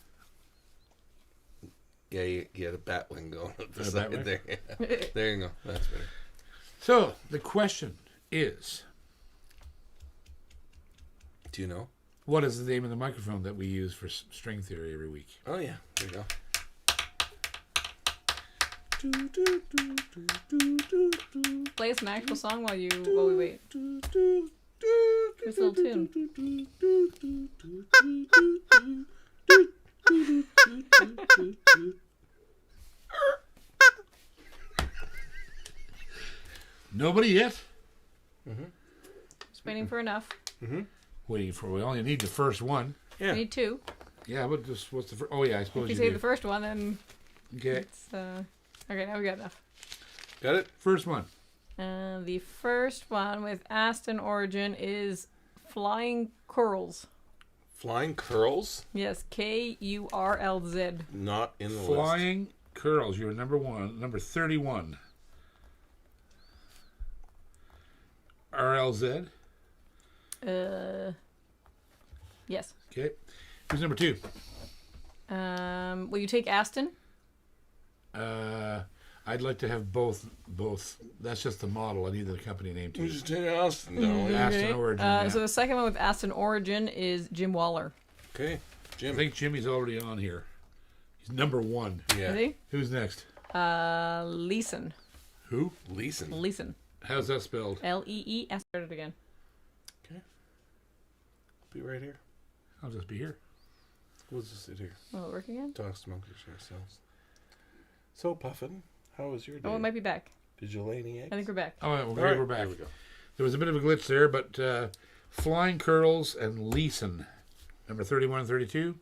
Speaker 2: Yeah, you had a bat wing going at the side there. Yeah. There you go. That's better.
Speaker 1: So, the question is,
Speaker 2: Do you know?
Speaker 1: What is the name of the microphone that we use for string theory every week?
Speaker 2: Oh, yeah. There you go.
Speaker 3: Play us an actual song while we wait. Here's a little tune.
Speaker 1: Nobody yet?
Speaker 3: Just waiting for enough.
Speaker 1: Waiting for. We only need the first one.
Speaker 3: Yeah. We need two.
Speaker 1: Yeah, but just what's the first? Oh yeah, I suppose
Speaker 3: if you say the first one, then.
Speaker 1: Okay.
Speaker 3: It's, okay, now we got enough.
Speaker 2: Got it.
Speaker 1: First one.
Speaker 3: The first one with Aston origin is Flying Curls.
Speaker 2: Flying Curls?
Speaker 3: Yes, Kurlz.
Speaker 2: Not in the list.
Speaker 1: Flying Curls. You're number 31. RLZ.
Speaker 3: Yes.
Speaker 1: Okay. Who's number 2?
Speaker 3: Will you take Aston?
Speaker 1: I'd like to have both. That's just the model. I need the company name too.
Speaker 2: Just take Aston. No.
Speaker 1: Aston Origin. Yeah.
Speaker 3: So the second one with Aston Origin is Jim Waller.
Speaker 2: Okay. Jim.
Speaker 1: I think Jimmy's already on here. He's number 1.
Speaker 2: Yeah.
Speaker 3: Is he?
Speaker 1: Who's next?
Speaker 3: Leeson.
Speaker 1: Who?
Speaker 2: Leeson.
Speaker 1: How's that spelled?
Speaker 3: Lees. Start it again.
Speaker 2: Okay. I'll be right here.
Speaker 1: I'll just be here.
Speaker 2: We'll just sit here.
Speaker 3: Will it work again?
Speaker 2: Talk amongst ourselves. So, Puffin, how was your day?
Speaker 3: Oh, it might be back.
Speaker 2: Did you lay any eggs?
Speaker 3: I think we're back.
Speaker 1: Oh,
Speaker 2: right,
Speaker 1: we're back.
Speaker 2: There we go.
Speaker 1: There was a bit of a glitch there, but Flying Curls and Leeson, number 31 and 32.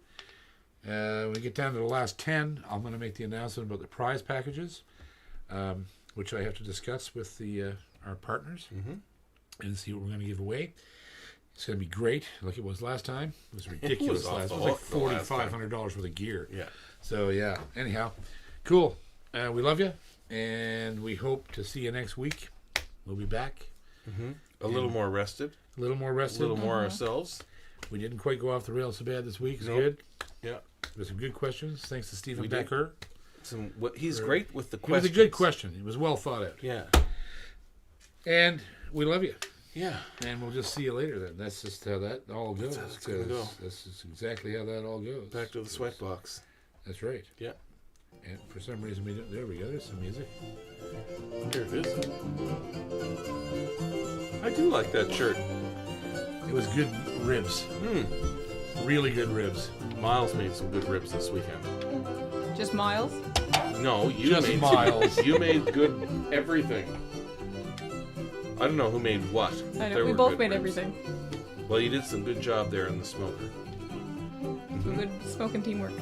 Speaker 1: When we get down to the last 10, I'm going to make the announcement about the prize packages, which I have to discuss with our partners and see what we're going to give away. It's going to be great, like it was last time. It was ridiculous last time. It was like $4,500 worth of gear.
Speaker 2: Yeah.
Speaker 1: So, yeah. Anyhow, cool. We love you, and we hope to see you next week. We'll be back.
Speaker 2: A little more rested.
Speaker 1: A little more rested.
Speaker 2: A little more ourselves.
Speaker 1: We didn't quite go off the rails so bad this week. It's
Speaker 2: Nope.
Speaker 1: good.
Speaker 2: Yeah.
Speaker 1: There's some good questions. Thanks to Stephen
Speaker 2: We did.
Speaker 1: Becker.
Speaker 2: He's great with the
Speaker 1: It
Speaker 2: questions.
Speaker 1: was a good question. It was well thought out.
Speaker 2: Yeah.
Speaker 1: And we love you.
Speaker 2: Yeah.
Speaker 1: And we'll just see you later then. That's just how that all goes.
Speaker 2: That's how it's gonna go.
Speaker 1: This is exactly how that all goes.
Speaker 2: Back to the sweat box.
Speaker 1: That's right.
Speaker 2: Yeah.
Speaker 1: And for some reason we don't. There we go. There's some music.
Speaker 2: Here it is. I do like that shirt.
Speaker 1: It was good ribs. Really good ribs.
Speaker 2: Miles made some good ribs this weekend.
Speaker 3: Just Miles?
Speaker 2: No, you
Speaker 1: Just
Speaker 2: made
Speaker 1: Miles.
Speaker 2: You made good everything. I don't know who made what.
Speaker 3: I know.
Speaker 2: There
Speaker 3: We
Speaker 2: were
Speaker 3: both
Speaker 2: good
Speaker 3: made
Speaker 2: ribs.
Speaker 3: everything.
Speaker 2: Well, you did some good job there in the smoker.
Speaker 3: Some good smoking teamwork.